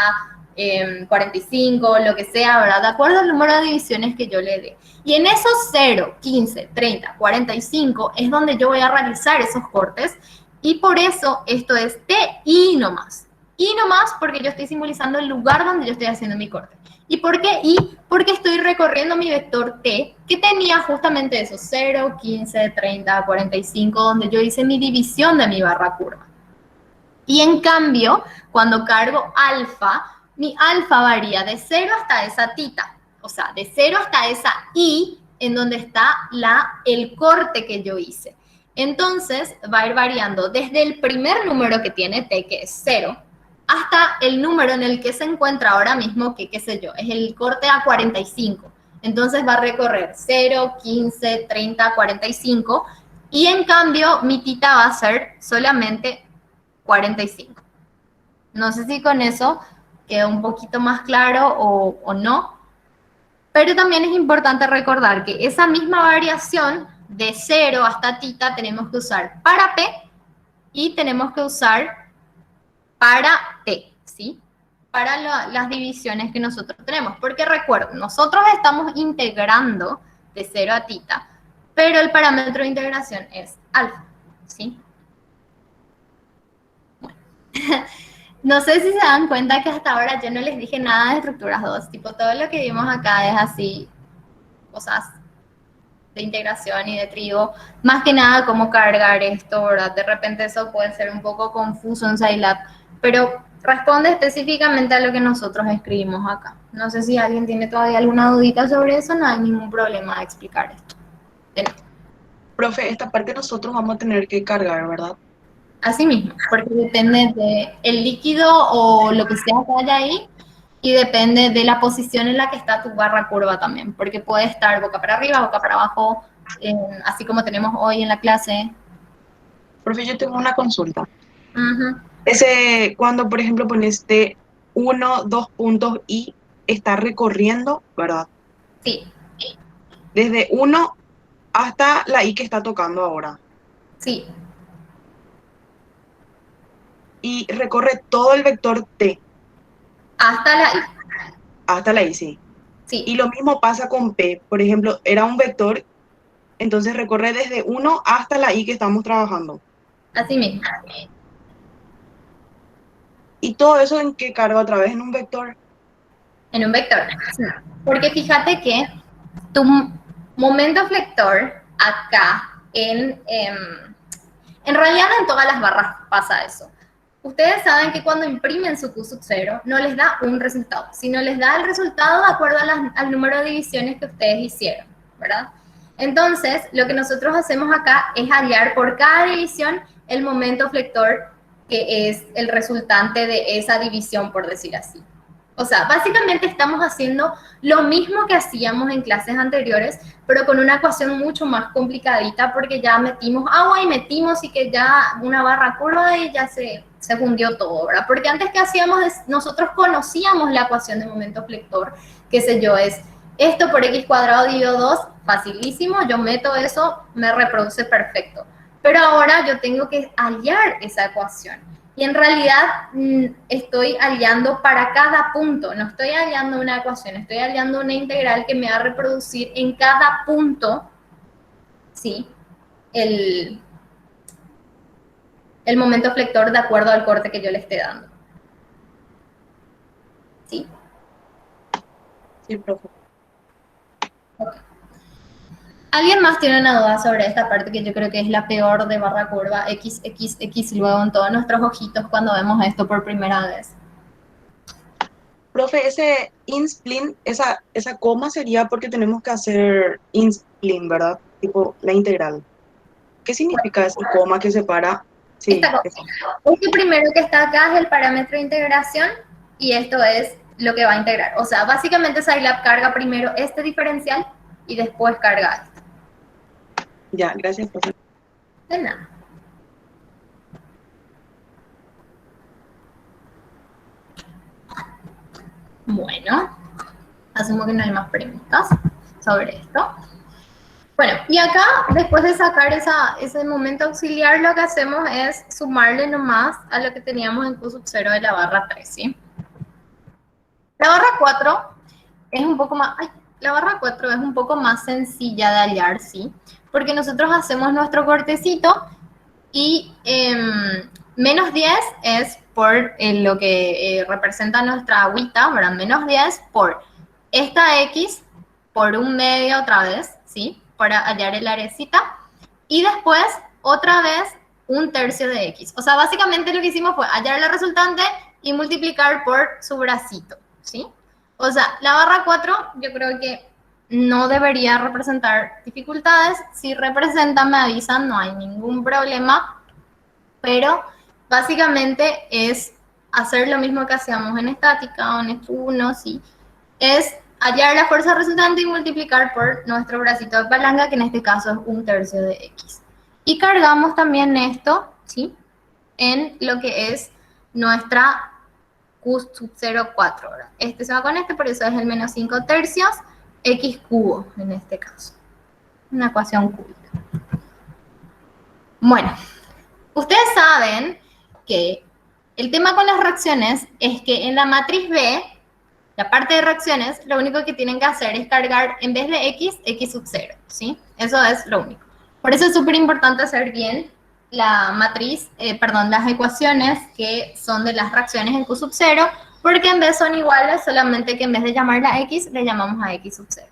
Speaker 1: 45, lo que sea, ¿verdad? De acuerdo al número de divisiones que yo le dé. Y en esos 0, 15, 30, 45 es donde yo voy a realizar esos cortes. Y por eso esto es TI nomás. Y nomás porque yo estoy simbolizando el lugar donde yo estoy haciendo mi corte. ¿Y por qué I? Porque estoy recorriendo mi vector T, que tenía justamente esos 0, 15, 30, 45, donde yo hice mi división de mi barra curva. Y en cambio, cuando cargo alfa, mi alfa varía de 0 hasta esa tita. O sea, de 0 hasta esa I, en donde está el corte que yo hice. Entonces, va a ir variando desde el primer número que tiene T, que es 0, hasta el número en el que se encuentra ahora mismo, que qué sé yo, es el corte a 45. Entonces va a recorrer 0, 15, 30, 45 y en cambio mi tita va a ser solamente 45. No sé si con eso queda un poquito más claro o no, pero también es importante recordar que esa misma variación de 0 hasta tita tenemos que usar para P y tenemos que usar para T, ¿sí? Para las divisiones que nosotros tenemos. Porque recuerden, nosotros estamos integrando de 0 a tita, pero el parámetro de integración es alfa, ¿sí? Bueno. No sé si se dan cuenta que hasta ahora yo no les dije nada de estructuras 2, tipo todo lo que vimos acá es así, cosas de integración y de trigo, más que nada cómo cargar esto, ¿verdad? De repente eso puede ser un poco confuso en Scilab, pero responde específicamente a lo que nosotros escribimos acá. No sé si alguien tiene todavía alguna dudita sobre eso, no hay ningún problema de explicar esto.
Speaker 2: Profe, esta parte nosotros vamos a tener que cargar, ¿verdad?
Speaker 1: Así mismo, porque depende del líquido o lo que sea que haya ahí, y depende de la posición en la que está tu barra curva también, porque puede estar boca para arriba, boca para abajo, así como tenemos hoy en la clase.
Speaker 2: Profe, yo tengo una consulta.
Speaker 1: Uh-huh.
Speaker 2: Cuando, por ejemplo, pones de 1, 2 puntos y está recorriendo, ¿verdad?
Speaker 1: Sí,
Speaker 2: Desde 1 hasta la I que está tocando ahora.
Speaker 1: sí,
Speaker 2: Y recorre todo el vector T
Speaker 1: hasta la I,
Speaker 2: hasta la I, sí. Y
Speaker 1: sí,
Speaker 2: lo mismo pasa con P. Por ejemplo, era un vector, entonces recorre desde 1 hasta la I que estamos trabajando.
Speaker 1: así mismo.
Speaker 2: Y todo eso en que carga otra vez en un vector.
Speaker 1: En un vector, sí. Porque fíjate que tu momento flector acá, en realidad en todas las barras pasa eso. Ustedes saben que cuando imprimen su Q sub 0 no les da un resultado, sino les da el resultado de acuerdo al número de divisiones que ustedes hicieron, ¿verdad? Entonces, lo que nosotros hacemos acá es hallar por cada división el momento flector que es el resultante de esa división, por decir así. O sea, básicamente estamos haciendo lo mismo que hacíamos en clases anteriores, pero con una ecuación mucho más complicadita porque ya metimos agua y metimos y que ya una barra curva y ya se fundió todo, ¿verdad? Porque antes que hacíamos, nosotros conocíamos la ecuación de momento flector, qué sé yo, es esto por x cuadrado dividido 2, facilísimo, yo meto eso, me reproduce perfecto. Pero ahora yo tengo que hallar esa ecuación. Y en realidad estoy hallando para cada punto, no estoy hallando una ecuación, estoy hallando una integral que me va a reproducir en cada punto, ¿sí? El momento flector de acuerdo al corte que yo le esté dando. ¿Sí?
Speaker 2: Sí, profe.
Speaker 1: Okay. ¿Alguien más tiene una duda sobre esta parte que yo creo que es la peor de barra curva, X, X, X, luego en todos nuestros ojitos cuando vemos esto por primera vez?
Speaker 2: Profe, ese in-spleen, esa coma sería porque tenemos que hacer in-spleen, ¿verdad? Tipo la integral. ¿Qué significa esa coma que separa? Sí,
Speaker 1: Esta cosa. Este primero que está acá es el parámetro de integración y esto es lo que va a integrar. O sea, básicamente Scilab carga primero este diferencial y después carga esto.
Speaker 2: Ya, gracias, profe.
Speaker 1: De nada. Bueno, asumo que no hay más preguntas sobre esto. Bueno, y acá, después de sacar ese momento auxiliar, lo que hacemos es sumarle nomás a lo que teníamos en Q sub 0 de la barra 3, ¿sí? La barra 4 es un poco más... Ay, la barra 4 es un poco más sencilla de hallar, ¿sí? Porque nosotros hacemos nuestro cortecito y menos 10 es por lo que representa nuestra agüita, ¿verdad? Menos 10 por esta X por un medio otra vez, ¿sí? Para hallar el arecita. Y después, otra vez, un tercio de X. O sea, básicamente lo que hicimos fue hallar la resultante y multiplicar por su bracito, ¿sí? O sea, la barra 4 yo creo que no debería representar dificultades. Si representa, me avisan, no hay ningún problema. Pero básicamente es hacer lo mismo que hacíamos en estática o en F1, ¿sí? Es hallar la fuerza resultante y multiplicar por nuestro bracito de palanca, que en este caso es 1/3 de X. Y cargamos también esto, ¿sí?, en lo que es nuestra Q sub 0,4, ¿verdad? Este se va con este, por eso es el menos 5/3 X cubo, en este caso. Una ecuación cúbica. Bueno, ustedes saben que el tema con las reacciones es que en la matriz B, la parte de reacciones, lo único que tienen que hacer es cargar, en vez de X sub 0, ¿sí? Eso es lo único. Por eso es súper importante hacer bien la matriz, las ecuaciones que son de las reacciones en Q sub 0, porque en vez son iguales, solamente que en vez de llamarla a X, le llamamos a X sub 0.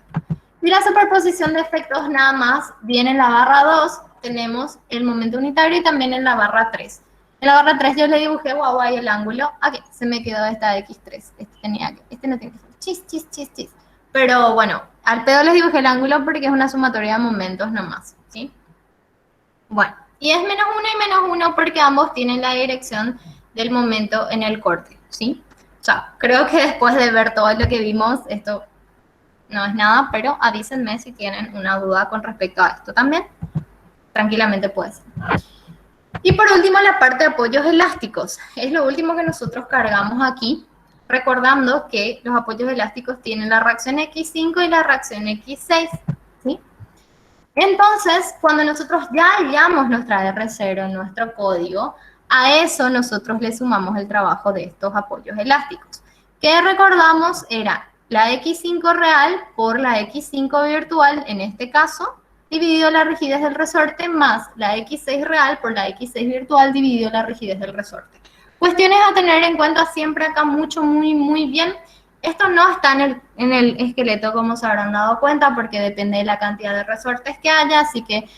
Speaker 1: Y la superposición de efectos nada más viene en la barra 2, tenemos el momento unitario y también en la barra 3. En la barra 3 yo le dibujé guau ahí el ángulo. Aquí se me quedó esta X3. Este no tiene que ser. Chis. Pero bueno, al pedo les dibujé el ángulo porque es una sumatoria de momentos nomás, ¿sí? Bueno, y es menos 1 y menos 1 porque ambos tienen la dirección del momento en el corte, ¿sí? O sea, creo que después de ver todo lo que vimos, esto no es nada, pero avísenme si tienen una duda con respecto a esto también. Tranquilamente puede ser. Y por último, la parte de apoyos elásticos. Es lo último que nosotros cargamos aquí, recordando que los apoyos elásticos tienen la reacción X5 y la reacción X6, ¿sí? Entonces, cuando nosotros ya hallamos nuestra R0 en nuestro código, a eso nosotros le sumamos el trabajo de estos apoyos elásticos, que recordamos era la X5 real por la X5 virtual, en este caso, dividido la rigidez del resorte, más la X6 real por la X6 virtual dividido la rigidez del resorte. Cuestiones a tener en cuenta siempre acá muy bien. Esto no está en el esqueleto, como se habrán dado cuenta, porque depende de la cantidad de resortes que haya, así que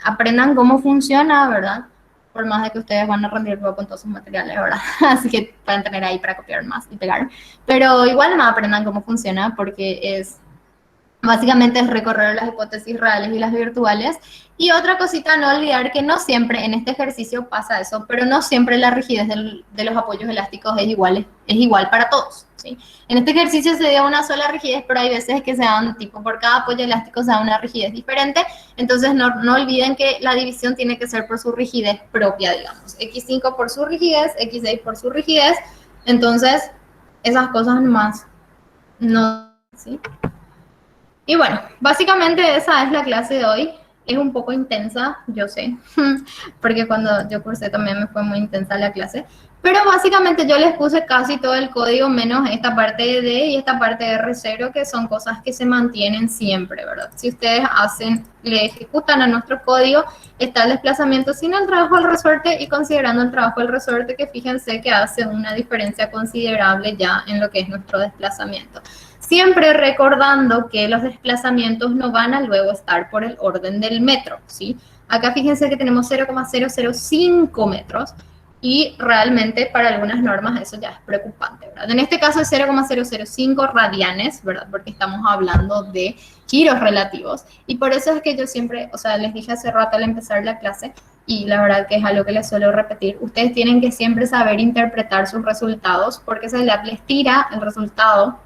Speaker 1: aprendan cómo funciona, ¿verdad? Por más de que ustedes van a rendir luego con todos sus materiales, ¿verdad? Así que pueden tener ahí para copiar más y pegar. Pero igual más aprendan cómo funciona, porque es básicamente es recorrer las hipótesis reales y las virtuales. Y otra cosita a no olvidar, que no siempre en este ejercicio pasa eso, pero no siempre la rigidez de los apoyos elásticos es igual para todos, ¿sí? En este ejercicio se dio una sola rigidez, pero hay veces que se dan, tipo, por cada apoyo elástico se da una rigidez diferente. Entonces no olviden que la división tiene que ser por su rigidez propia, digamos. X5 por su rigidez, X6 por su rigidez. Entonces, esas cosas más no, ¿sí? Y bueno, básicamente esa es la clase de hoy. Es un poco intensa, yo sé, porque cuando yo cursé también me fue muy intensa la clase. Pero básicamente yo les puse casi todo el código, menos esta parte de D y esta parte de R0, que son cosas que se mantienen siempre, ¿verdad? Si ustedes le ejecutan a nuestro código, está el desplazamiento sin el trabajo del resorte y considerando el trabajo del resorte, que fíjense que hace una diferencia considerable ya en lo que es nuestro desplazamiento. Siempre recordando que los desplazamientos no van a luego estar por el orden del metro, ¿sí? Acá fíjense que tenemos 0,005 metros y realmente para algunas normas eso ya es preocupante, ¿verdad? En este caso es 0,005 radianes, ¿verdad? Porque estamos hablando de giros relativos y por eso es que yo siempre, o sea, les dije hace rato al empezar la clase y la verdad que es algo que les suelo repetir, ustedes tienen que siempre saber interpretar sus resultados porque se les tira el resultado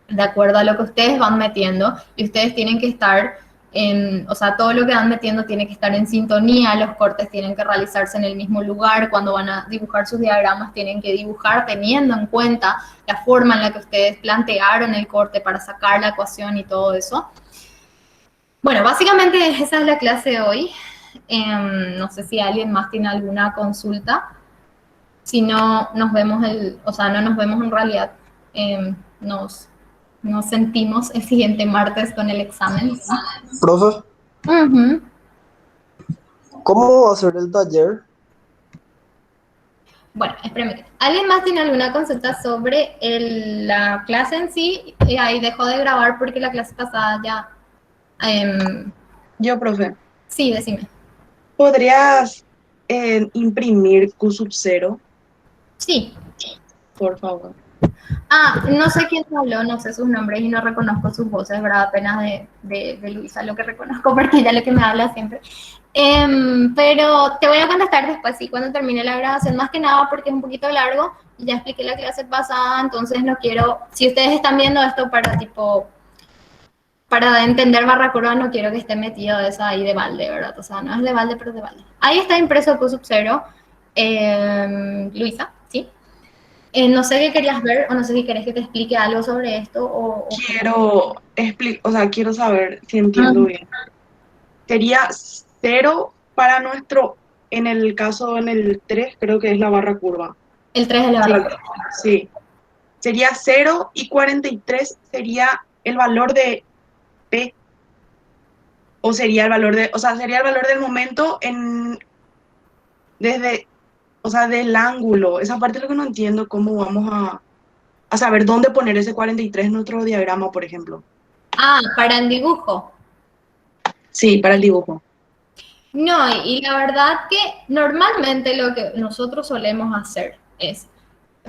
Speaker 1: de acuerdo a lo que ustedes van metiendo y ustedes tienen que estar o sea, todo lo que van metiendo tiene que estar en sintonía, los cortes tienen que realizarse en el mismo lugar, cuando van a dibujar sus diagramas tienen que dibujar teniendo en cuenta la forma en la que ustedes plantearon el corte para sacar la ecuación y todo eso. Bueno, básicamente esa es la clase de hoy. No sé si alguien más tiene alguna consulta. Si no, nos vemos no nos vemos en realidad, nos sentimos el siguiente martes con el examen.
Speaker 5: Profe, ¿cómo va a ser el taller?
Speaker 1: Bueno, espérame. ¿Alguien más tiene alguna consulta sobre la clase en sí? Ahí dejo de grabar porque la clase pasada ya...
Speaker 2: Yo, profe,
Speaker 1: Sí, decime.
Speaker 2: ¿podrías imprimir Q sub 0,
Speaker 1: Sí.
Speaker 2: por favor?
Speaker 1: No sé quién habló, no sé sus nombres y no reconozco sus voces, ¿verdad? Apenas de Luisa lo que reconozco, porque ella es lo que me habla siempre. Pero te voy a contestar después, sí, cuando termine la grabación, más que nada porque es un poquito largo y ya expliqué la clase pasada, entonces no quiero, si ustedes están viendo esto para tipo, para entender barra curva, no quiero que esté metido eso ahí de balde, ¿verdad? O sea, no es de balde, pero es de balde. Ahí está impreso Q sub 0, Luisa, ¿sí? No sé qué querías ver o no sé si querés que te explique algo sobre esto o cómo.
Speaker 2: O sea, quiero saber si entiendo
Speaker 1: Ujú.
Speaker 2: bien. Sería cero para nuestro, en el caso en el 3 creo que es la barra curva.
Speaker 1: El 3 de la
Speaker 2: Sí,
Speaker 1: barra curva.
Speaker 2: sí. Sería cero y 43 sería el valor de P, o sería el valor de, o sea, sería el valor del momento desde, o sea, del ángulo. Esa parte es lo que no entiendo, cómo vamos a saber dónde poner ese 43 en nuestro diagrama, por ejemplo.
Speaker 1: Para el dibujo.
Speaker 2: Sí, para el dibujo.
Speaker 1: No, y la verdad que normalmente lo que nosotros solemos hacer es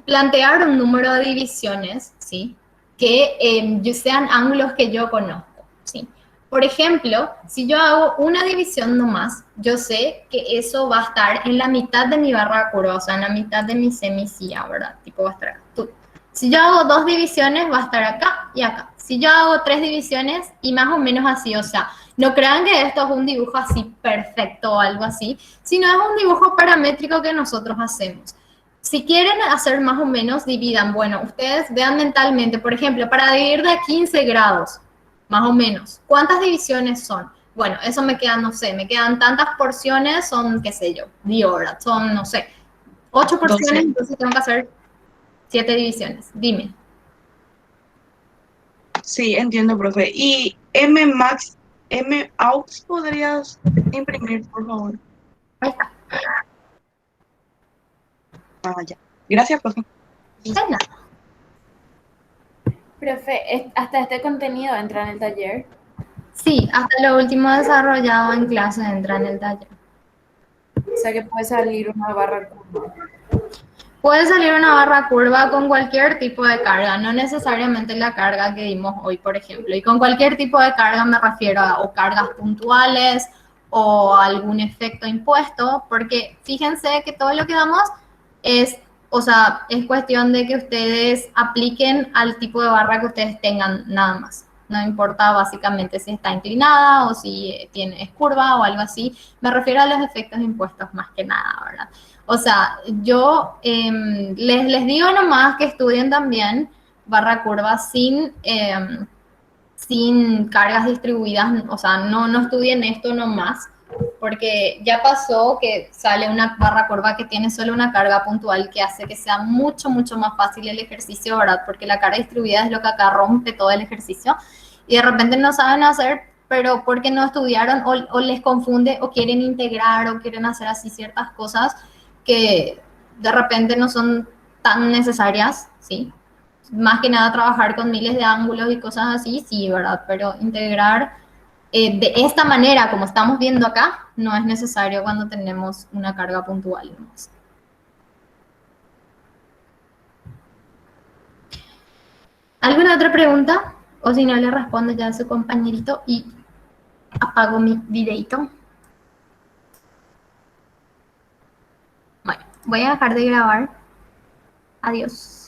Speaker 1: plantear un número de divisiones, ¿sí? Que sean ángulos que yo conozco, ¿sí? Por ejemplo, si yo hago una división nomás, yo sé que eso va a estar en la mitad de mi barra curva, o sea, en la mitad de mi semisilla, ¿verdad? Tipo va a estar acá. Si yo hago dos divisiones, va a estar acá y acá. Si yo hago tres divisiones y más o menos así, o sea, no crean que esto es un dibujo así perfecto o algo así, sino es un dibujo paramétrico que nosotros hacemos. Si quieren hacer más o menos, dividan. Bueno, ustedes vean mentalmente, por ejemplo, para dividir de 15 grados, más o menos, ¿cuántas divisiones son? Bueno, eso me quedan, no sé, me quedan tantas porciones, son, qué sé yo, 10 horas, son, no sé, 8 porciones,
Speaker 2: 12.
Speaker 1: entonces tengo que hacer 7 divisiones. Dime.
Speaker 2: Sí, entiendo, profe. Y Max, Aux, ¿podrías imprimir, por favor?
Speaker 1: Ahí está.
Speaker 2: Ah, ya. Gracias, profe.
Speaker 1: De nada.
Speaker 3: Profe, hasta este contenido entra en el taller.
Speaker 1: Sí, hasta lo último desarrollado en clase entra en el taller.
Speaker 3: O sea que puede salir una barra curva.
Speaker 1: Puede salir una barra curva con cualquier tipo de carga, no necesariamente la carga que dimos hoy, por ejemplo. Y con cualquier tipo de carga me refiero a o cargas puntuales o algún efecto impuesto, porque fíjense que todo lo que damos es, o sea, es cuestión de que ustedes apliquen al tipo de barra que ustedes tengan nada más. No importa básicamente si está inclinada o si tiene, es curva o algo así. Me refiero a los efectos impuestos más que nada, ¿verdad? O sea, yo les digo nomás que estudien también barra curva sin cargas distribuidas, o sea, no estudien esto nomás, porque ya pasó que sale una barra curva que tiene solo una carga puntual que hace que sea mucho, mucho más fácil el ejercicio, ¿verdad? Porque la carga distribuida es lo que acá rompe todo el ejercicio y de repente no saben hacer, pero porque no estudiaron o les confunde o quieren integrar o quieren hacer así ciertas cosas que de repente no son tan necesarias, ¿sí? Más que nada trabajar con miles de ángulos y cosas así, sí, ¿verdad? Pero integrar de esta manera, como estamos viendo acá, no es necesario cuando tenemos una carga puntual. ¿Alguna otra pregunta? O si no, le respondo ya a su compañerito y apago mi videito. Bueno, voy a dejar de grabar. Adiós.